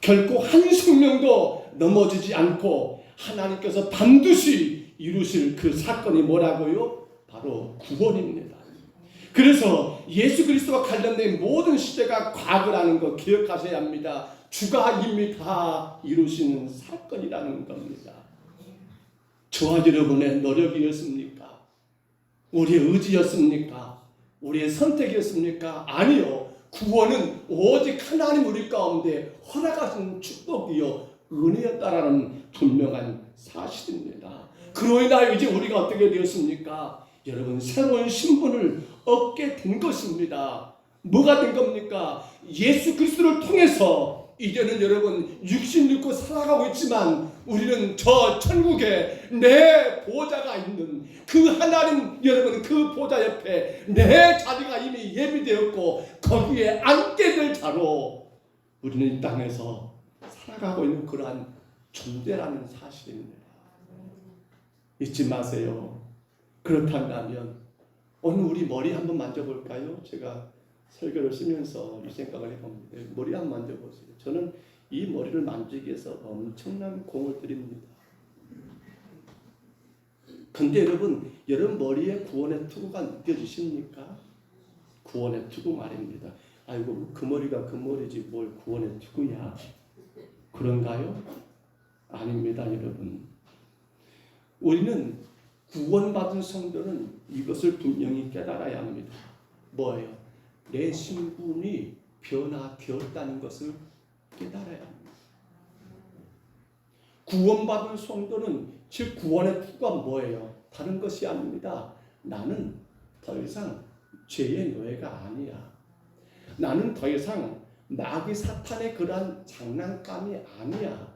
[SPEAKER 2] 결코 한 생명도 넘어지지 않고 하나님께서 반드시 이루실 그 사건이 뭐라고요? 바로 구원입니다. 그래서 예수 그리스도와 관련된 모든 시대가 과거라는 거 기억하셔야 합니다. 주가 이미 다 이루시는 사건이라는 겁니다. 저와 여러분의 노력이었습니까? 우리의 의지였습니까? 우리의 선택이었습니까? 아니요. 구원은 오직 하나님 우리 가운데 허락하신 축복이요 은혜였다라는 분명한 사실입니다. 그로 인하여 이제 우리가 어떻게 되었습니까? 여러분 새로운 신분을 얻게 된 것입니다. 뭐가 된 겁니까? 예수 그리스도를 통해서 이제는 여러분 육신 입고 살아가고 있지만 우리는 저 천국에 내 보좌가 있는 그 하나님 여러분 그 보좌 옆에 내 자리가 이미 예비되었고 거기에 앉게 될 자로 우리는 이 땅에서 살아가고 있는 그러한 존재라는 사실입니다. 잊지 마세요. 그렇다면 오늘 우리 머리 한번 만져볼까요? 제가 설교를 쓰면서 이 생각을 해봅니다. 머리 한번 만져보세요. 저는 이 머리를 만지기 위해서 엄청난 공을 들입니다. 근데 여러분 머리에 구원의 투구가 느껴지십니까? 구원의 투구 말입니다. 아이고 그 머리가 그 머리지 뭘 구원의 투구야. 그런가요? 아닙니다 여러분. 우리는 구원받은 성도는 이것을 분명히 깨달아야 합니다. 뭐예요? 내 신분이 변화되었다는 것을 깨달아야 합니다. 구원받은 성도는 즉 구원의 투구가 뭐예요? 다른 것이 아닙니다. 나는 더 이상 죄의 노예가 아니야. 나는 더 이상 마귀 사탄의 그러한 장난감이 아니야.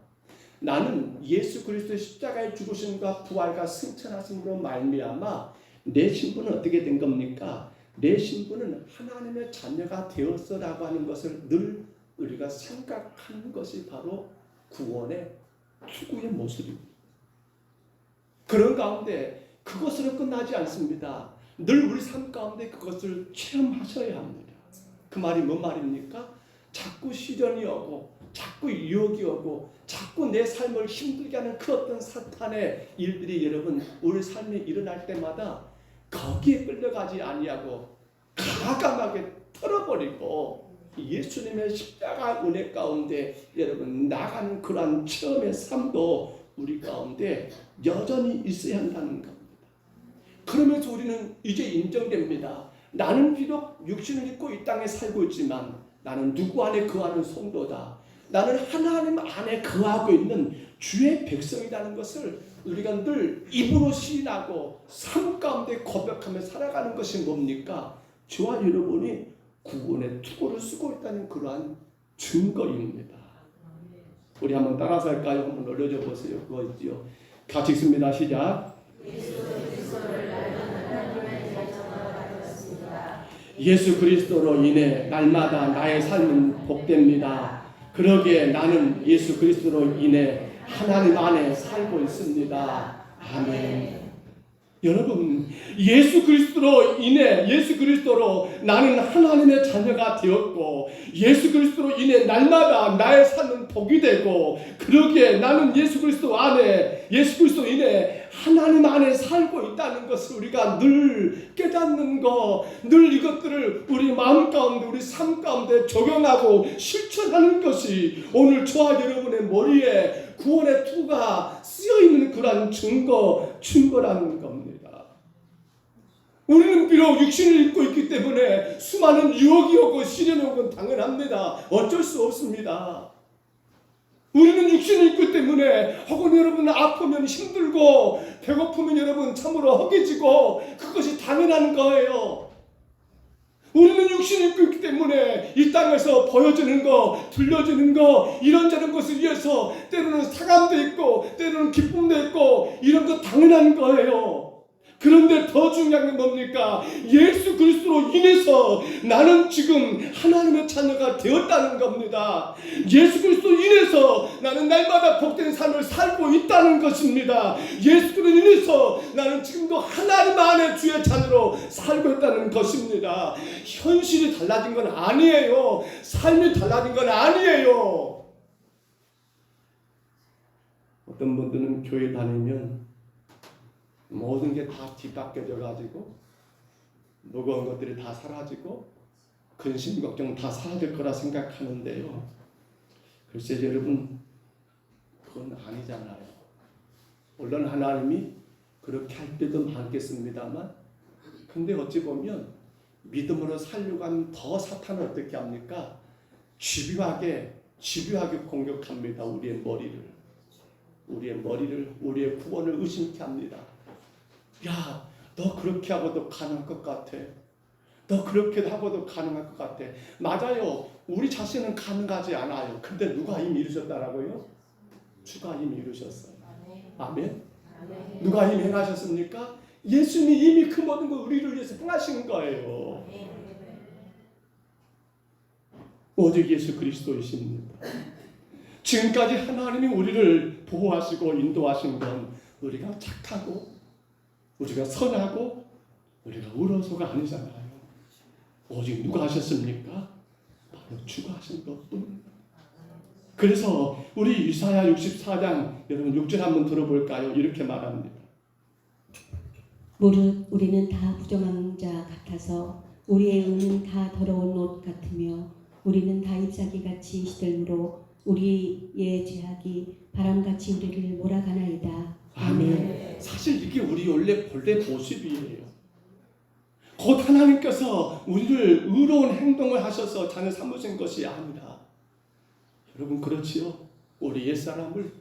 [SPEAKER 2] 나는 예수 그리스도의 십자가의 죽으심과 부활과 승천하심으로 말미암아 내 신분은 어떻게 된 겁니까? 내 신분은 하나님의 자녀가 되었어라고 하는 것을 늘 우리가 생각하는 것이 바로 구원의 추구의 모습입니다. 그런 가운데 그것으로 끝나지 않습니다. 늘 우리 삶 가운데 그것을 체험하셔야 합니다. 그 말이 뭔 말입니까? 자꾸 시련이 오고 자꾸 유혹이 오고 자꾸 내 삶을 힘들게 하는 그 어떤 사탄의 일들이 여러분 우리 삶에 일어날 때마다 거기에 끌려가지 아니하고 과감하게 털어버리고 예수님의 십자가 은혜 가운데 여러분 나가는 그러한 체험의 삶도 우리 가운데 여전히 있어야 한다는 겁니다. 그러면서 우리는 이제 인정됩니다. 나는 비록 육신을 입고 이 땅에 살고 있지만 나는 누구 안에 거하는 성도다. 나는 하나님 안에 거하고 있는 주의 백성이라는 것을 우리가 늘 입으로 시인하고 삶 가운데 고백하며 살아가는 것이 뭡니까? 저와 여러분이 구원의 투구를 쓰고 있다는 그러한 증거입니다. 우리 한번 따라서 할까요? 한번 올려줘 보세요. 그거 있지요. 같이 읽습니다. 시작. 예수 그리스도로 인해 날마다 나의 삶은 복됩니다. 그러기에 나는 예수 그리스도로 인해 하나님 안에 살고 있습니다. 아멘. 여러분, 예수 그리스도로 인해 예수 그리스도로 나는 하나님의 자녀가 되었고 예수 그리스도로 인해 날마다 나의 삶은 복이 되고 그러기에 나는 예수 그리스도 안에 예수 그리스도로 인해 하나님 안에 살고 있다는 것을 우리가 늘 깨닫는 것, 늘 이것들을 우리 마음 가운데 우리 삶 가운데 적용하고 실천하는 것이 오늘 저와 여러분의 머리에 구원의 투가 쓰여있는 그러한 증거라는 겁니다. 우리는 비록 육신을 입고 있기 때문에 수많은 유혹이 오고 시련이 오고 당연합니다. 어쩔 수 없습니다. 우리는 육신을 입기 때문에 혹은 여러분 아프면 힘들고 배고프면 여러분 참으로 허기지고 그것이 당연한 거예요. 우리는 육신을 입고 있기 때문에 이 땅에서 보여주는 거, 들려주는 거 이런저런 것을 위해서 때로는 사감도 있고 때로는 기쁨도 있고 이런 거 당연한 거예요. 그런데 더 중요한 게 뭡니까? 예수 그리스도로 인해서 나는 지금 하나님의 자녀가 되었다는 겁니다. 예수 그리스도로 인해서 나는 날마다 복된 삶을 살고 있다는 것입니다. 예수 그리스도로 인해서 나는 지금도 하나님 안에 주의 자녀로 살고 있다는 것입니다. 현실이 달라진 건 아니에요. 삶이 달라진 건 아니에요. 어떤 분들은 교회 다니면 모든 게 다 뒤바뀌어져 가지고 무거운 것들이 다 사라지고 근심 걱정 다 사라질 거라 생각하는데요. 글쎄 여러분 그건 아니잖아요. 물론 하나님이 그렇게 할 때도 많겠습니다만 근데 어찌 보면 믿음으로 살려고 하면 더 사탄은 어떻게 합니까? 집요하게 공격합니다. 우리의 머리를 우리의 구원을 의심케 합니다. 야, 너 그렇게 하고도 가능할 것 같아. 너 그렇게 하고도 가능할 것 같아. 맞아요. 우리 자신은 가능하지 않아요. 근데 누가 이미 이루셨다라고요? 주가 이미 이루셨어요. 아멘. 누가 이미 행하셨습니까? 예수님이 이미 그 모든 걸 우리를 위해서 행하신 거예요. 오직 예수 그리스도이십니다. 지금까지 하나님이 우리를 보호하시고 인도하신 건 우리가 착하고 우리가 선하고 우리가 의로서가 아니잖아요. 오직 누가 하셨습니까? 바로 주가 하신 것뿐입니다. 그래서 우리 이사야 64장 여러분 6절 한번 들어볼까요? 이렇게 말합니다.
[SPEAKER 1] 무릇 우리는 다 부정한 자 같아서 우리의 의는 다 더러운 옷 같으며 우리는 다 잎사귀같이 시들므로 우리의 죄악이 바람같이 우리를 몰아가나이다.
[SPEAKER 2] 아멘. 사실 이게 우리 원래 본래 모습이에요. 곧 하나님께서 우리를 의로운 행동을 하셔서 자녀 삼으신 것이 아니라 여러분 그렇지요? 우리 옛사람을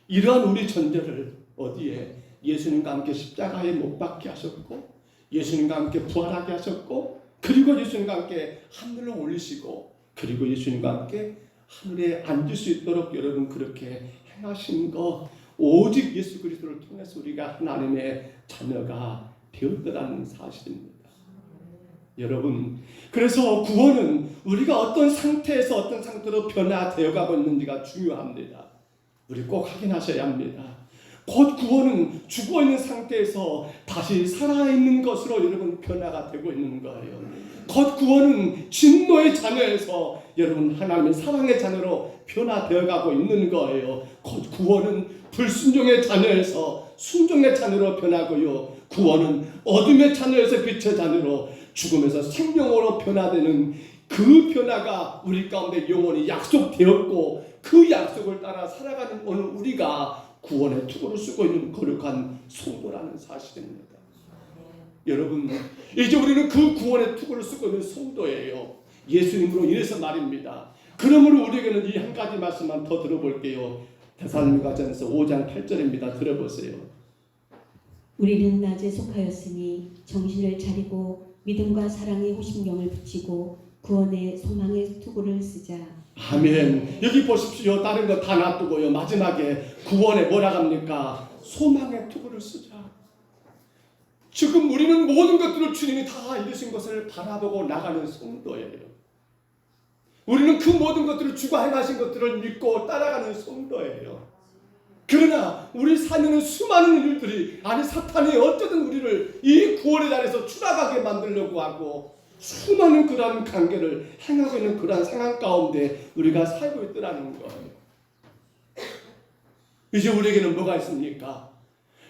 [SPEAKER 2] 이러한 우리 존재를 어디에 예수님과 함께 십자가에 못 박게 하셨고 예수님과 함께 부활하게 하셨고 그리고 예수님과 함께 하늘로 올리시고 그리고 예수님과 함께 하늘에 앉을 수 있도록 여러분 그렇게 행하신 거 오직 예수 그리스도를 통해서 우리가 하나님의 자녀가 되었다는 사실입니다. 여러분 그래서 구원은 우리가 어떤 상태에서 어떤 상태로 변화되어 가고 있는지가 중요합니다. 우리 꼭 확인하셔야 합니다. 곧 구원은 죽어있는 상태에서 다시 살아있는 것으로 여러분 변화가 되고 있는 거예요. 곧 구원은 진노의 자녀에서 여러분 하나님의 사랑의 자녀로 변화되어 가고 있는 거예요. 곧 구원은 불순종의 자녀에서 순종의 자녀로 변하고요. 구원은 어둠의 자녀에서 빛의 자녀로 죽음에서 생명으로 변화되는 그 변화가 우리 가운데 영원히 약속되었고 그 약속을 따라 살아가는 오늘 우리가 구원의 투구를 쓰고 있는 거룩한 성도라는 사실입니다. 여러분 이제 우리는 그 구원의 투구를 쓰고 있는 성도예요. 예수님으로 인해서 말입니다. 그러므로 우리에게는 이 한 가지 말씀만 더 들어볼게요. 데살로니가전서 5장 8절입니다. 들어보세요.
[SPEAKER 1] 우리는 낮에 속하였으니 정신을 차리고 믿음과 사랑의 호심경을 붙이고 구원의 소망의 투구를 쓰자.
[SPEAKER 2] 아멘. 여기 보십시오. 다른 거 다 놔두고요. 마지막에 구원에 뭐라 합니까? 소망의 투구를 쓰자. 지금 우리는 모든 것들을 주님이 다 이루신 것을 바라보고 나가는 성도예요. 우리는 그 모든 것들을 주가 행하신 것들을 믿고 따라가는 성도예요. 그러나 우리 삶에는 수많은 일들이, 아니 사탄이 어쩌든 우리를 이 구원의 자리에서 추락하게 만들려고 하고 수많은 그러한 관계를 행하고 있는 그러한 상황 가운데 우리가 살고 있더라는 거예요. 이제 우리에게는 뭐가 있습니까?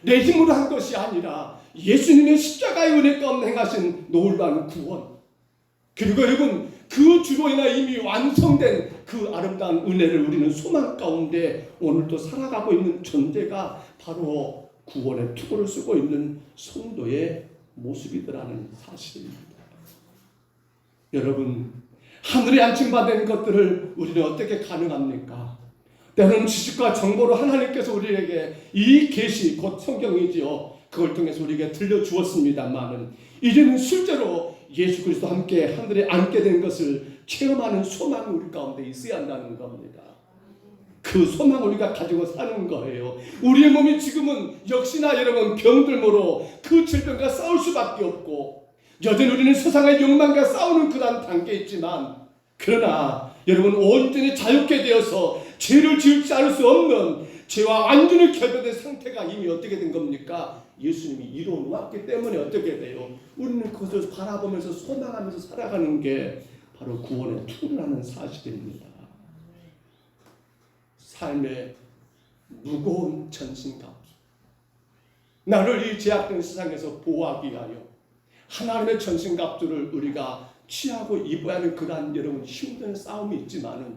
[SPEAKER 2] 내 힘으로 한 것이 아니라 예수님의 십자가의 은혜 가운데 행하신 놀라운 구원, 그리고 여러분 그 주로 인하 이미 완성된 그 아름다운 은혜를 우리는 소망 가운데 오늘도 살아가고 있는 존재가 바로 구원의 투구를 쓰고 있는 성도의 모습이더라는 사실입니다. 여러분, 하늘에 안침받은 것들을 우리는 어떻게 가능합니까? 때로는 지식과 정보로 하나님께서 우리에게 이 계시, 곧 성경이지요, 그걸 통해서 우리에게 들려주었습니다만은 이제는 실제로 예수 그리스도와 함께 하늘에 앉게 된 것을 체험하는 소망이 우리 가운데 있어야 한다는 겁니다. 그 소망을 우리가 가지고 사는 거예요. 우리의 몸이 지금은 역시나 여러분 병들므로 그 질병과 싸울 수밖에 없고 여전히 우리는 세상의 욕망과 싸우는 그런 단계에 있지만, 그러나 여러분 온전히 자유케 되어서 죄를 지을지 않을 수 없는 죄와 완전히 결별된 상태가 이미 어떻게 된 겁니까? 예수님이 이루어 놓았기 때문에 어떻게 돼요? 우리는 그것을 바라보면서 소망하면서 살아가는 게 바로 구원의 투구라는 사실입니다. 삶의 무거운 전신갑주, 나를 이 제약된 세상에서 보호하기 위하여 하나님의 전신갑주를 우리가 취하고 입어야 하는 그러한 여러분 힘든 싸움이 있지만은,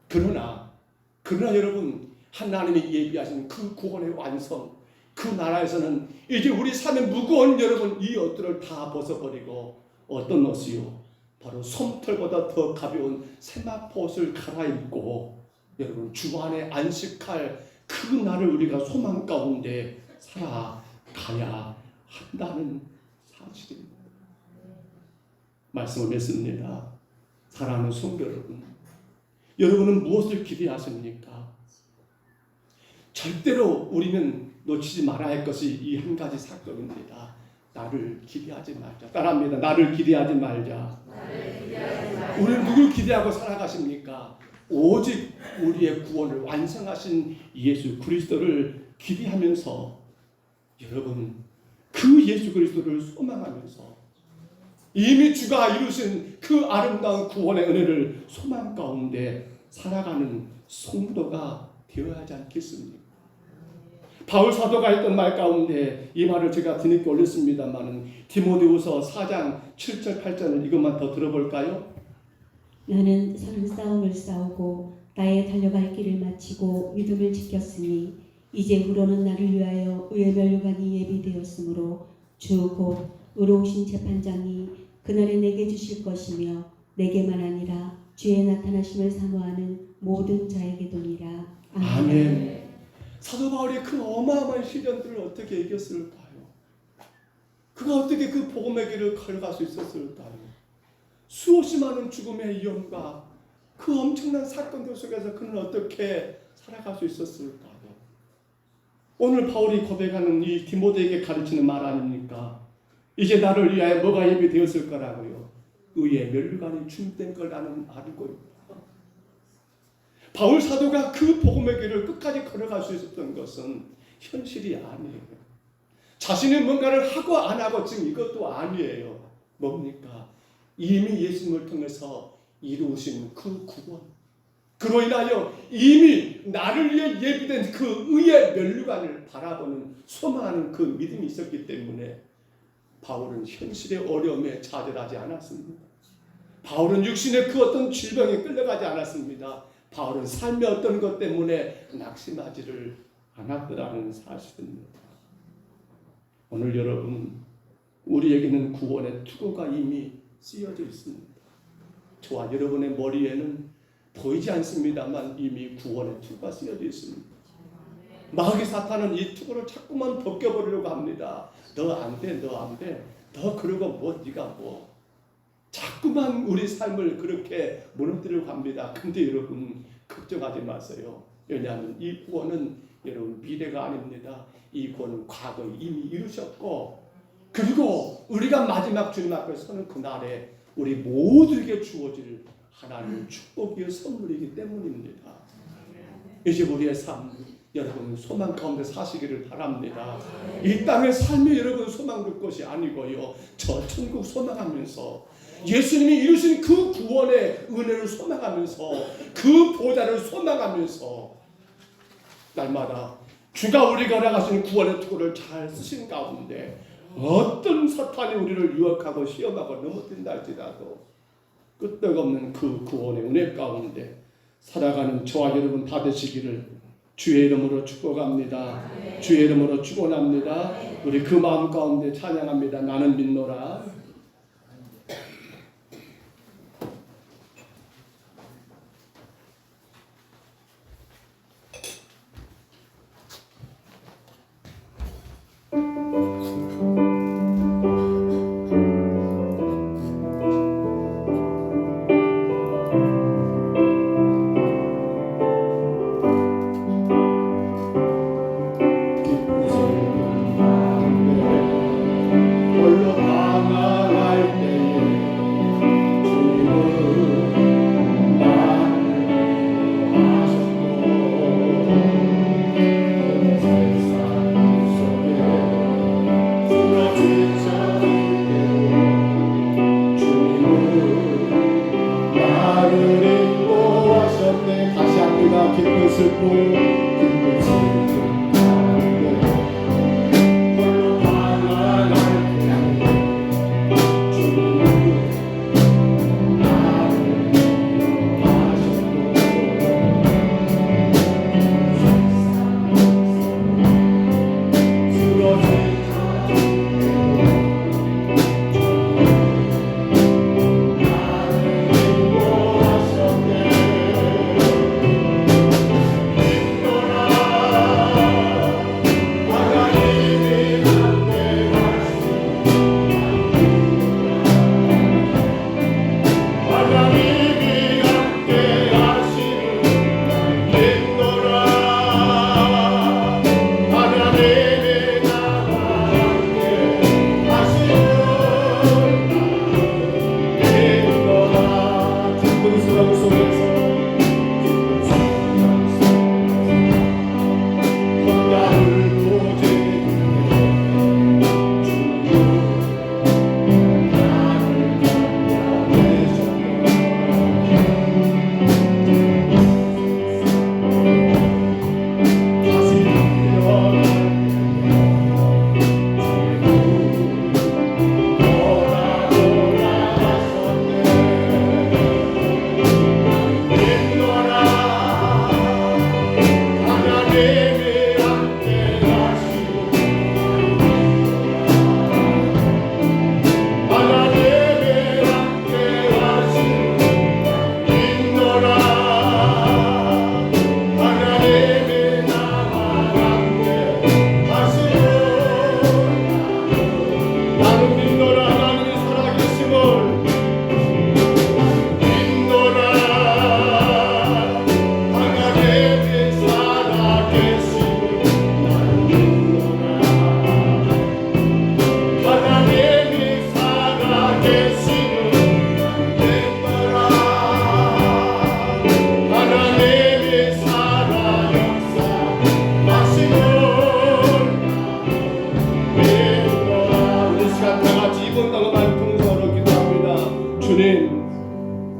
[SPEAKER 2] 그러나 여러분 하나님이 예비하신 그 구원의 완성, 그 나라에서는 이제 우리 삶의 무거운 여러분 이 옷들을 다 벗어버리고 어떤 옷이요? 바로 솜털보다 더 가벼운 세마포옷을 갈아입고 여러분 주 안에 안식할 그 날을 우리가 소망 가운데 살아가야 한다는 사실입니다. 말씀을 맺습니다. 사랑하는 성도 여러분, 여러분은 무엇을 기대하십니까? 절대로 우리는 놓치지 말아야 할 것이 이 한 가지 사건입니다. 나를 기대하지 말자. 따라합니다. 나를 기대하지 말자. 우리는 누굴 기대하고 살아가십니까? 오직 우리의 구원을 완성하신 예수 그리스도를 기대하면서 여러분 그 예수 그리스도를 소망하면서 이미 주가 이루신 그 아름다운 구원의 은혜를 소망 가운데 살아가는 성도가 되어야 하지 않겠습니까? 바울 사도가 했던 말 가운데 이 말을 제가 뒤늦게 올렸습니다만 디모데후서 4장 7절 8절을 이것만 더 들어볼까요?
[SPEAKER 1] 나는 선한 싸움을 싸우고 나의 달려갈 길을 마치고 믿음을 지켰으니 이제후로는 나를 위하여 의의 면류관이 예비되었으므로 주 곧 의로우신 재판장이 그날에 내게 주실 것이며 내게만 아니라 주의 나타나심을 사모하는 모든 자에게도니라.
[SPEAKER 2] 아멘. 사도 바울이 그 어마어마한 시련들을 어떻게 이겼을까요? 그가 어떻게 그 복음의 길을 걸어갈 수 있었을까요? 수없이 많은 죽음의 위험과 그 엄청난 사건들 속에서 그는 어떻게 살아갈 수 있었을까요? 오늘 바울이 고백하는 이 디모데에게 가르치는 말 아닙니까? 이제 나를 위하여 뭐가 예비되었을 거라고요? 의의 면류관이 준비된 걸 나는 알고 있다. 바울 사도가 그 복음의 길을 끝까지 걸어갈 수 있었던 것은 현실이 아니에요. 자신이 뭔가를 하고 안 하고 지금 이것도 아니에요. 뭡니까? 이미 예수님을 통해서 이루신 그 구원, 그로 인하여 이미 나를 위해 예비된 그 의의 면류관을 바라보는 소망하는 그 믿음이 있었기 때문에 바울은 현실의 어려움에 좌절하지 않았습니다. 바울은 육신의 그 어떤 질병에 끌려가지 않았습니다. 바울은 삶의 어떤 것 때문에 낙심하지를 않았더라는 사실입니다. 오늘 여러분, 우리에게는 구원의 투구가 이미 쓰여져 있습니다. 저와 여러분의 머리에는 보이지 않습니다만 이미 구원의 투구가 쓰여져 있습니다. 마귀 사탄은 이 투구를 자꾸만 벗겨버리려고 합니다. 너 안 돼, 너 안 돼. 너 그러고 뭐 네가 뭐. 자꾸만 우리 삶을 그렇게 무너뜨리고 갑니다. 근데 여러분 걱정하지 마세요. 왜냐하면 이 구원은 여러분 미래가 아닙니다. 이 구원은 과거에 이미 이루셨고, 그리고 우리가 마지막 주님 앞에 서는 그날에 우리 모두에게 주어질 하나님의 축복이요 선물이기 때문입니다. 이제 우리의 삶 여러분 소망 가운데 사시기를 바랍니다. 이 땅의 삶이 여러분 소망 둘 것이 아니고요, 저 천국 소망하면서 예수님이 이루신 그 구원의 은혜를 소망하면서 그 보좌를 소망하면서 날마다 주가 우리가 허락하신 구원의 투구를 잘 쓰신 가운데 어떤 사탄이 우리를 유혹하고 시험하고 넘어뜨린다 할지라도 끄떡없는 그 구원의 은혜 가운데 살아가는 저와 여러분 다 되시기를 주의 이름으로 축복합니다. 주의 이름으로 축원합니다. 우리 그 마음 가운데 찬양합니다. 나는 믿노라.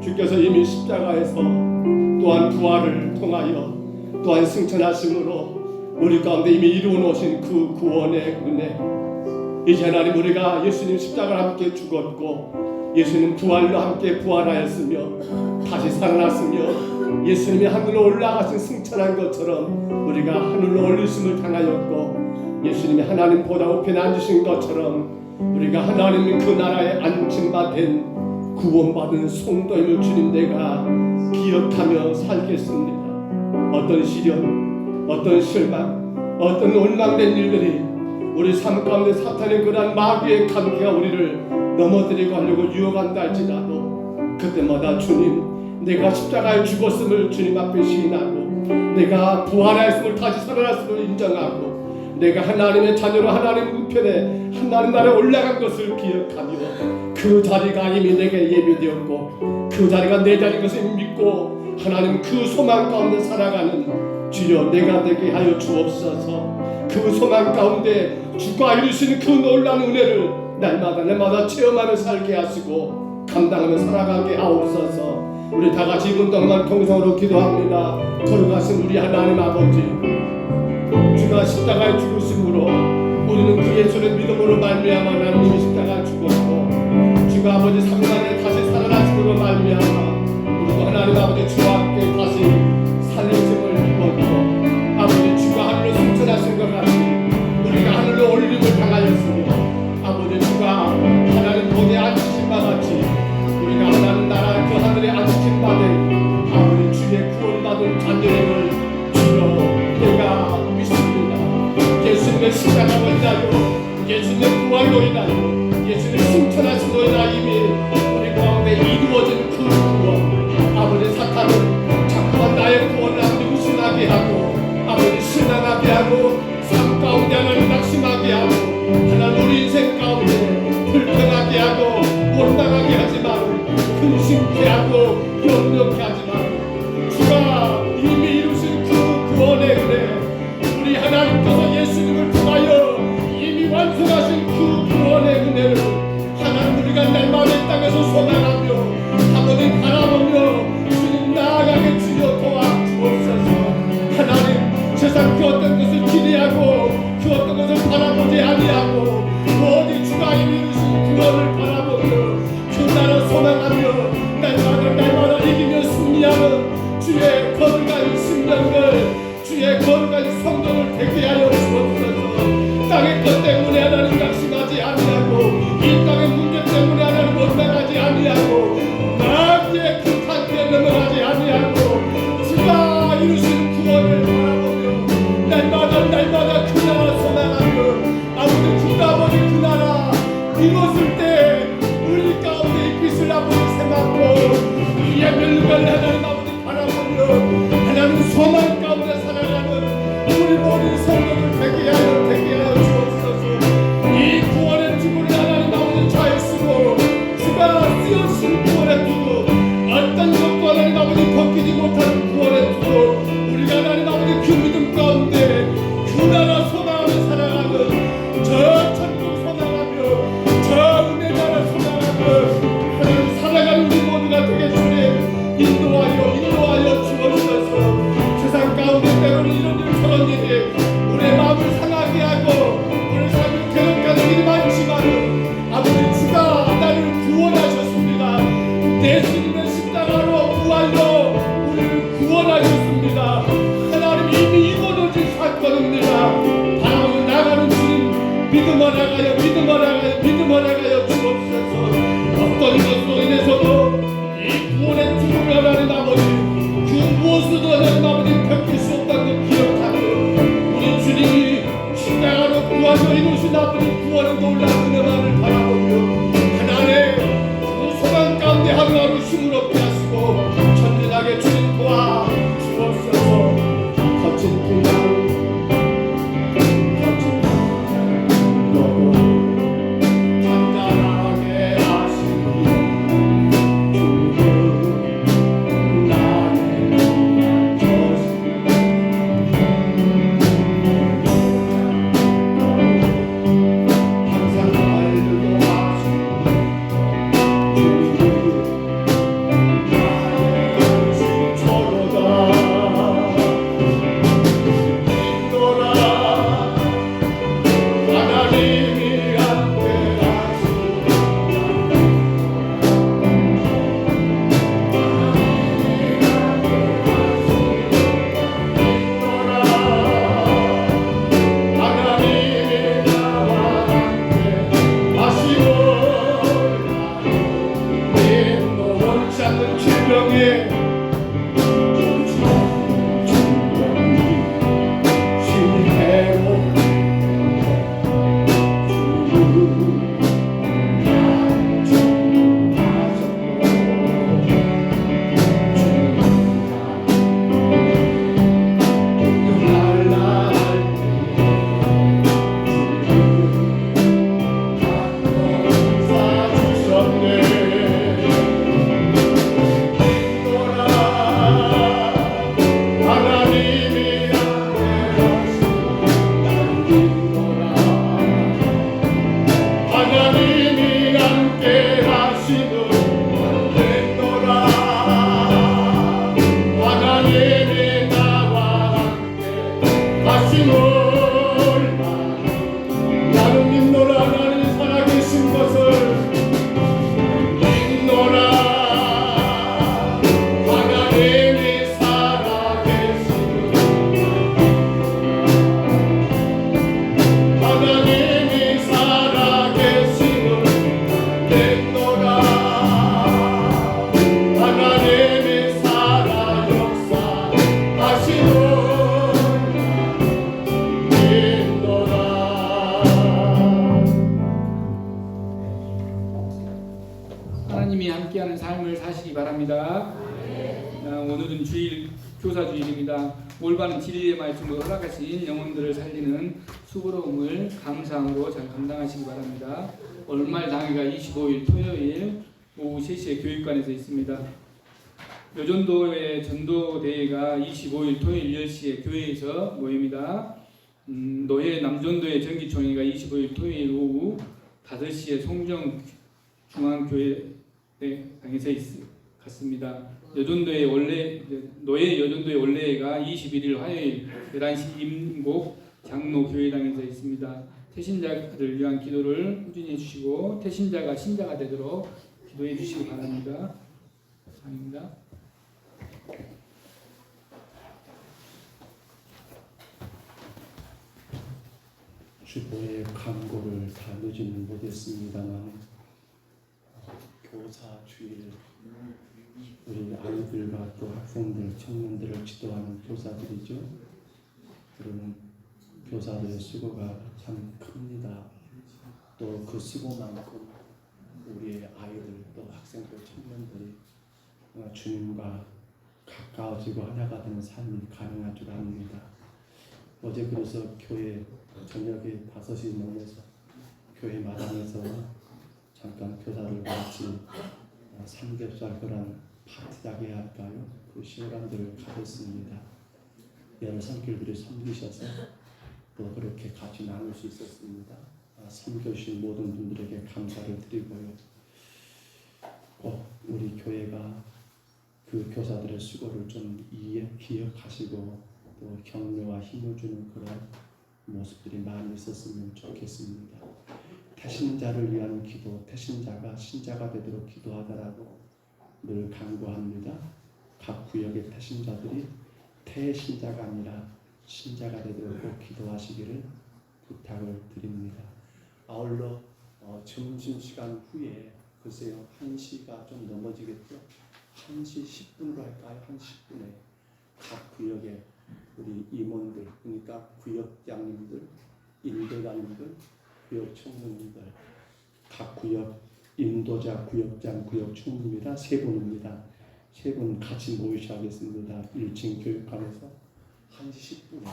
[SPEAKER 2] 주께서 이미 십자가에서 또한 부활을 통하여 또한 승천하심으로 우리 가운데 이미 이루어 놓으신 그 구원의 은혜, 이제 하나님 우리가 예수님 십자가를 함께 죽었고 예수님 부활로 함께 부활하였으며 다시 살아났으며 예수님이 하늘로 올라가신 승천한 것처럼 우리가 하늘로 올리심을 당하였고 예수님이 하나님 보좌 우편에 앉으신 것처럼 우리가 하나님 그 나라에 앉힌 바 된 구원받은 성도임을 주님 내가 기억하며 살겠습니다. 어떤 시련, 어떤 실망, 어떤 원망된 일들이 우리 삶 가운데 사탄의 그러한 마귀의 관계가 우리를 넘어뜨리고 하려고 유혹한다 할지라도 그때마다 주님, 내가 십자가에 죽었음을 주님 앞에 시인하고 내가 부활하였음을 다시 살아났음을 인정하고 내가 하나님의 자녀로 하나님 우편에 하나님 나라에 올라간 것을 기억하며 그 자리가 이미 내게 예비되었고 그 자리가 내 자리인 것을 믿고 하나님 그 소망 가운데 살아가는 주여 내가 되게 하여 주옵소서. 그 소망 가운데 주가 이루시는 그 놀라운 은혜를 날마다 체험하며 살게 하시고 감당하며 살아가게 하옵소서. 우리 다 같이 이분 동안 통성으로 기도합니다. 거룩하신 우리 하나님 아버지, 주가 십자가에 죽으심으로 우리는 그 예수를 믿음으로 말미암아 하나님이 십자가에 죽었고 주가 아버지 3일만에 다시 살아나심으로 말미암아 우리도 하나님 아버지 주와 함께 다시 살리심을 입었고 아버지 주가 하늘로 승천하신 것 같이 우리가 하늘로 올림을 당하였으며 아버지 주가 하나님 복에 앉으신 바 같이 우리가 하나님 나라 그 하늘에 앉으신 바되 아버지 주의 구원받은 자녀임을 주여 내가 믿습니다. 예수님의 십자가로 인하여 예수님의 부활로 인하여 예수님의 승천하심으로 인하여 이미 우리 가운데 이루어진 그 구원 아버지 사탄은 자꾸만 나의 구원을 아버지 의심하게 하고 아버지 신앙하게 하고 삶 가운데 하나님 낙심하게 하고 하나님 우리 인생 가운데 불평하게 하고 원망하게 하지만 근심케 하고 염려케 하지만 주가 이미 이루신 그 구원의 은혜 우리 하나님께서 예수님을 통하여 이미 완성하신 그 구원의 은혜를 하나님 우리가 날마다 이 땅에서 소망하며 아버지 바라보며 주님 나아가게 주여 도와주옵소서. 하나님 세상 그 어떤 것을 기대하고 그 어떤 것을 바라보지 아니하고 오직 주가 이미 이루신 구원을 바라보며 그 나라 소망하며 날마다 이기며 승리하는 주의 거룩한 심령들 주의 거룩한 성도를 되게 하여 주옵소서. 땅의 것 때문에 하나님 낙심하지 아니하고 이 땅의 문제 때문에 하나님 원망하지 아니하고 마귀의 그 탄기에 넘어가지 아니하고 주가 이루신 구원을 바라보며 날마다 그 나라 소망하며 아버지 주가 아버지 그 나라 이뤘을 때 우리 가운데 이 빛을 아버지 세맞고 우리의 멸류관을 하나님 아버지 바라보며 하나님 소망 가운데 살아가는 우리 모든 성도들 되게 하여 주옵소서. 이 구원의 주문을 하나님 아버지 잘 쓰고 주가 쓰여주신 구원의 두고 어떤 것도 하나님 아버지 벗기지 못하는 구원의 두고 우리가 하나님 아버지 그 믿음 가운데 그 나라 소망하며 살아가는 저 천국 소망하며 저 은혜 나라 소망하며 하나님 살아가는 우리 모두가 되게 주님 인도하여 주옵소서. 세상 가운데 때로는 이런 일 저런 일이 우리의 마음을 상하게 하고 우리 삶을 괴롭게 일이 많지만 아버지 주가 나를 구원하셨습니다. 예수님의 십자가로 부활로 우리를 구원하셨습니다. 하나님 이미 이루어진 사건입니다. 바로 나가는 주님 믿음을 나가여 주옵소서. 어떤 것으로 인해서도 이 구원의 주님을 하나님 아버지 그 무엇으로도 하나님 아버지 베낄 수 없다는 걸 기억하고 우리 주님이 십자가로 구원을 이루신 아버지 구원의 놀라운 은혜만을 바라보며 하나님 그 소망 가운데 하루하루 힘을 얻게 하시고 전진하게 주님 도와 주옵소서. 거친 풍랑 항상
[SPEAKER 3] 오늘은 주일 교사 주일입니다. 올바른 진리의 말씀으로 허락하신 영혼들을 살리는 수고로움을 감사함으로 잘 감당하시기 바랍니다. 월말 당일가 25일 토요일 오후 3시에 교육관에서 있습니다. 여전도의 전도대회가 25일 토요일 10시에 교회에서 모입니다. 노회 남전도의 정기총회가 25일 토요일 오후 5시에 송정 중앙교회당에서 갔습니다. 여전도의 노예 여전도의 원래가 21일 화요일 11시 임곡 장로교회당에서 있습니다. 태신자를 위한 기도를 꾸준히 해주시고 태신자가 신자가 되도록 기도해 주시기 바랍니다. 감사합니다.
[SPEAKER 2] 주보의 광고를 다 누지는 못했습니다만 교사 주일 우리 아이들과 또 학생들, 청년들을 지도하는 교사들이죠. 그러는 교사들의 수고가 참 큽니다. 또 그 수고만큼 우리의 아이들, 또 학생들, 청년들이 주님과 가까워지고 하나가 되는 삶이 가능할 줄 압니다. 어제 그래서 교회 저녁에 5시 넘어서 교회 마당에서 잠깐 교사들과 같이 삼겹살 그런 파티하게 할까요? 그 시간들을 가졌습니다. 여러 선교들이 섬기셔서 또 그렇게 같이 나눌 수 있었습니다. 섬겨주신 모든 분들에게 감사를 드리고요. 꼭 우리 교회가 그 교사들의 수고를 좀 기억하시고 또 격려와 힘을 주는 그런 모습들이 많이 있었으면 좋겠습니다. 태신자를 위한 기도, 태신자가 신자가 되도록 기도하더라고 늘 강구합니다. 각 구역의 태신자들이 태신자가 아니라 신자가 되도록 꼭 기도하시기를 부탁을 드립니다. 아울러 점심시간 후에 글쎄요 1시가 좀 넘어지겠죠. 1시 10분으로 할까요? 1시 10분에 각 구역에 우리 임원들, 그러니까 구역장님들, 인도자님들, 구역 총무님들, 각 구역 인도자, 구역장, 구역 총무입니다. 3분입니다. 3분 같이 모이셔야겠습니다. 1층 교육관에서 1시 10분에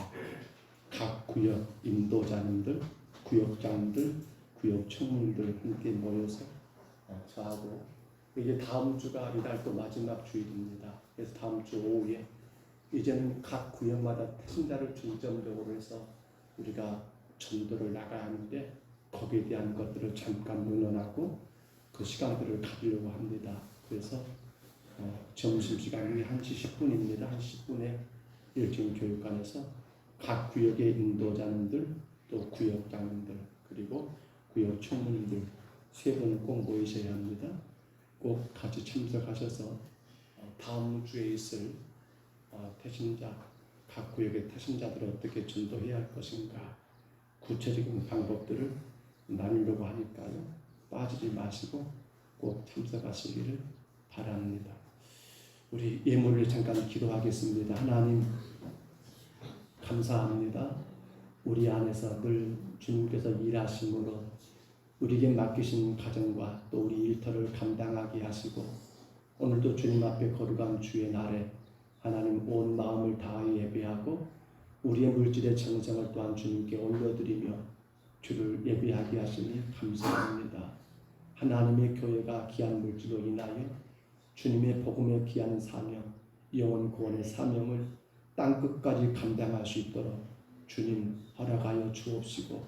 [SPEAKER 2] 각 구역 인도자님들, 구역장님들, 구역 총무님들 함께 모여서 저하고 이제 다음 주가 이달 또 마지막 주일입니다. 그래서 다음 주 오후에 이제는 각 구역마다 태신자를 중점적으로 해서 우리가 전도를 나가야 하는데 거기에 대한 것들을 잠깐 논의하고 그 시간들을 가지려고 합니다. 그래서 점심시간이 1시 10분입니다. 1시 10분에 1층 교육관에서 각 구역의 인도자님들 또 구역장님들 그리고 구역 총무님들 3분을 꼭 모이셔야 합니다. 꼭 같이 참석하셔서 다음 주에 있을 태신자, 각 구역의 태신자들을 어떻게 전도해야 할 것인가 구체적인 방법들을 나누려고 하니까요. 빠지지 마시고 꼭 참석하시기를 바랍니다. 우리 예물을 잠깐 기도하겠습니다. 하나님 감사합니다. 우리 안에서 늘 주님께서 일하심으로 우리에게 맡기신 가정과 또 우리 일터를 감당하게 하시고 오늘도 주님 앞에 거룩한 주의 날에 하나님 온 마음을 다하여 예배하고 우리의 물질의 정성을 또한 주님께 올려드리며 주를 예배하게 하시니 감사합니다. 하나님의 교회가 귀한 물질로 인하여 주님의 복음의 귀한 사명, 영혼 구원의 사명을 땅끝까지 감당할 수 있도록 주님 허락하여 주옵시고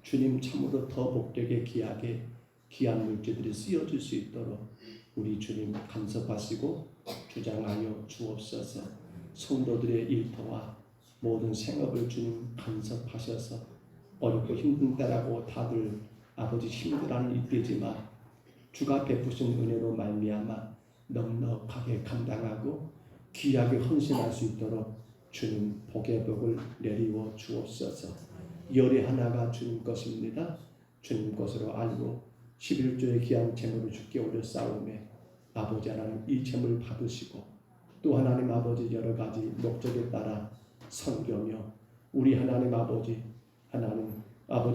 [SPEAKER 2] 주님 참으로 더 복되게 귀하게 귀한 물질들이 쓰여질 수 있도록 우리 주님 간섭하시고 주장하여 주옵소서. 성도들의 일터와 모든 생업을 주님 간섭하셔서 어렵고 힘든 때라고 다들 아버지 힘들어하는 이때지만 주가 베푸신 은혜로 말미암아 넉넉하게 감당하고 귀하게 헌신할 수 있도록 주님 복의 복을 내리워 주옵소서. 열의 하나가 주님 것입니다. 주님 것으로 알고 11조의 귀한 재물을 주께 올려 싸우매 아버지 하나님 이 재물 받으시고 또 하나님 아버지 여러 가지 목적에 따라 섬겨며 우리 하나님 아버지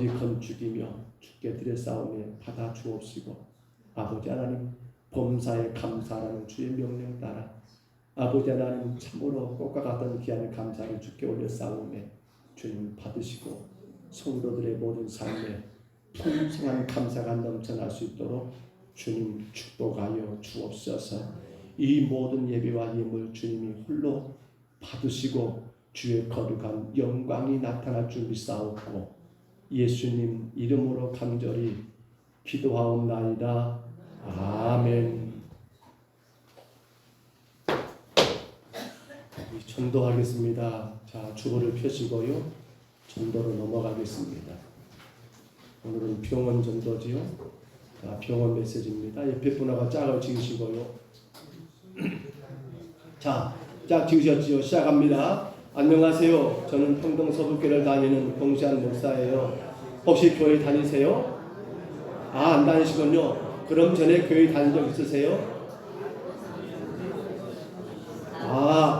[SPEAKER 2] 건축이며 주께 드려 싸우며 받아 주옵시고 아버지 하나님 범사에 감사하라는 주의 명령 따라 아버지 하나님 참으로 꽃과 같은 귀한 감사를 주께 올려싸우매 주님 받으시고 성도들의 모든 삶에 풍성한 감사가 넘쳐날 수 있도록 주님 축복하여 주옵소서. 이 모든 예배와 예물 주님이 홀로 받으시고 주의 거룩한 영광이 나타날 줄 믿사옵고 예수님 이름으로 간절히 기도하옵나이다. 아멘. 전도하겠습니다. 자, 주보를 펴시고요. 전도로 넘어가겠습니다. 오늘은 병원 전도지요. 자, 병원 메시지입니다. 옆에 분하고 짝을 지으시고요. 자, 짝 지으셨지요. 시작합니다. 안녕하세요. 저는 평동 서북교를 다니는 봉시한 목사예요. 혹시 교회 다니세요? 안 다니시군요. 그럼 전에 교회 다닌 적 있으세요?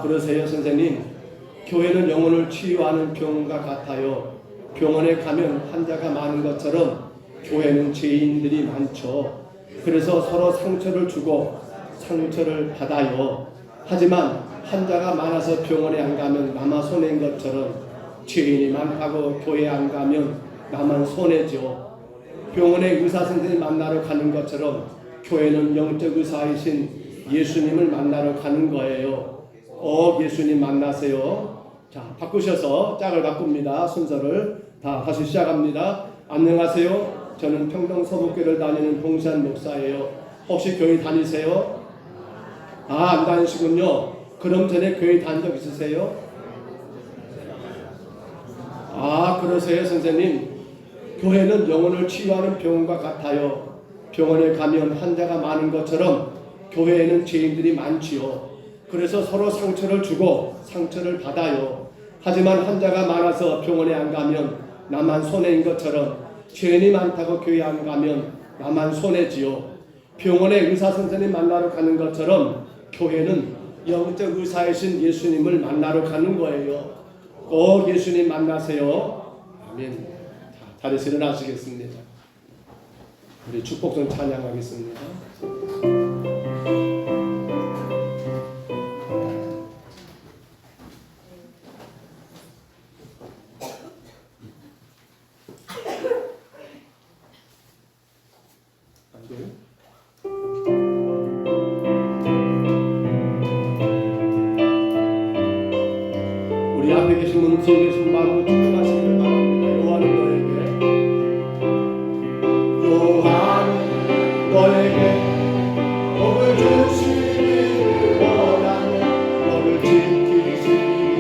[SPEAKER 2] 그러세요, 선생님. 교회는 영혼을 치유하는 병원과 같아요. 병원에 가면 환자가 많은 것처럼 교회는 죄인들이 많죠. 그래서 서로 상처를 주고 상처를 받아요. 하지만 환자가 많아서 병원에 안 가면 나만 손해인 것처럼 죄인이 많다고 교회 안 가면 나만 손해죠. 병원에 의사 선생님 만나러 가는 것처럼 교회는 영적 의사이신 예수님을 만나러 가는 거예요. 예수님 만나세요. 자, 바꾸셔서 짝을 바꿉니다. 순서를 다시 시작합니다. 안녕하세요. 저는 평동 서북교를 다니는 봉시한 목사예요. 혹시 교회 다니세요? 안 다니시군요. 그럼 전에 교회 다닌 적 있으세요? 그러세요, 선생님. 교회는 영혼을 치유하는 병원과 같아요. 병원에 가면 환자가 많은 것처럼 교회에는 죄인들이 많지요. 그래서 서로 상처를 주고 상처를 받아요. 하지만 환자가 많아서 병원에 안 가면 나만 손해인 것처럼 죄인이 많다고 교회 안 가면 나만 손해지요. 병원에 의사 선생님 만나러 가는 것처럼 교회는 영적 의사이신 예수님을 만나러 가는 거예요. 꼭 예수님 만나세요. 아멘. 자리에서 일어나시겠습니다. 우리 축복성 찬양하겠습니다. 우리 앞에 계신 분, 뒤에 계신 마음으로 축복하시기를 바랍니다. 요한은 너에게 복을 주시기를 원하며 너를 지키시기를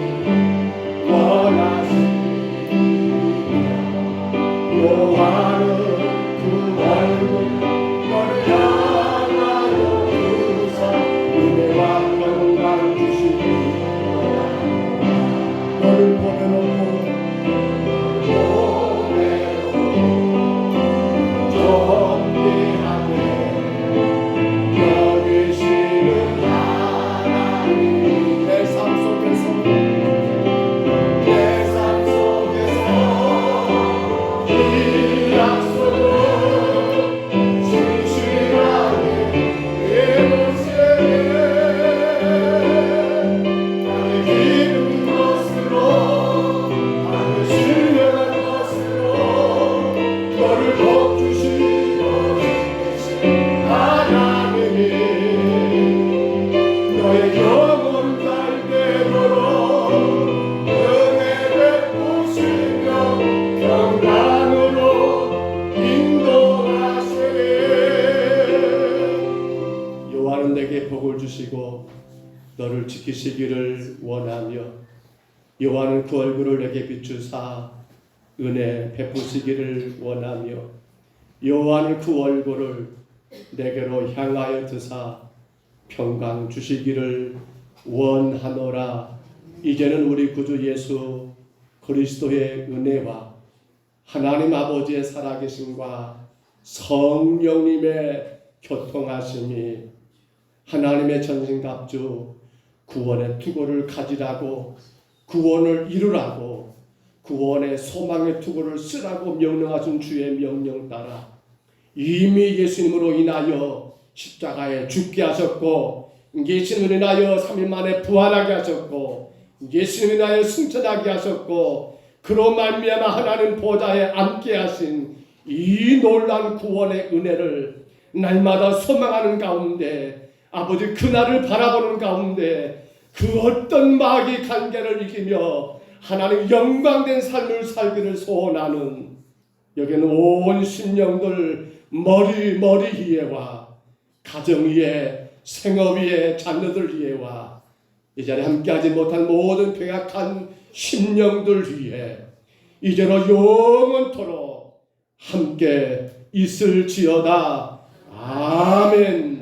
[SPEAKER 2] 원하시니라. 요한은 그 얼굴 너를 향하여 주사 은혜와 평강 주시기를 너를 보내놓고 정리하네. 여기시는 하나님 내 삶 속에서 이 약속을 진실하게 이루시네. 나의 기름 것으로 나의 신령한 것으로 너를 복 주시고 하나님이 너의 영혼 갈대도록 은혜 베푸시며 평강으로 인도하시네. 여호와는 내게 복을 주시고 너를 지키시기를 원하며 여호와는 그 얼굴을 내게 비추사 은혜 베푸시기를 원하며 여호와는 그 얼굴을 내게로 향하여 드사 평강 주시기를 원하노라. 이제는 우리 구주 예수 그리스도의 은혜와 하나님 아버지의 살아계심과 성령님의 교통하심이 하나님의 전신갑주 구원의 투구를 가지라고 구원을 이루라고 구원의 소망의 투구를 쓰라고 명령하신 주의 명령 따라 이미 예수님으로 인하여 십자가에 죽게 하셨고 예수님을 인하여 3일 만에 부활하게 하셨고 예수님을 인하여 승천하게 하셨고 그로 말미암아 하나님 보좌에 앉게 하신 이 놀라운 구원의 은혜를 날마다 소망하는 가운데 아버지 그날을 바라보는 가운데 그 어떤 마귀 관계를 이기며 하나님 영광된 삶을 살기를 소원하는 여기는 온 심령들 머리 위에와 가정 위에 생업 위에 자녀들 위에와 이 자리에 함께하지 못한 모든 배약한 심령들 위에 이제로 영원토록 함께 있을지어다. 아멘.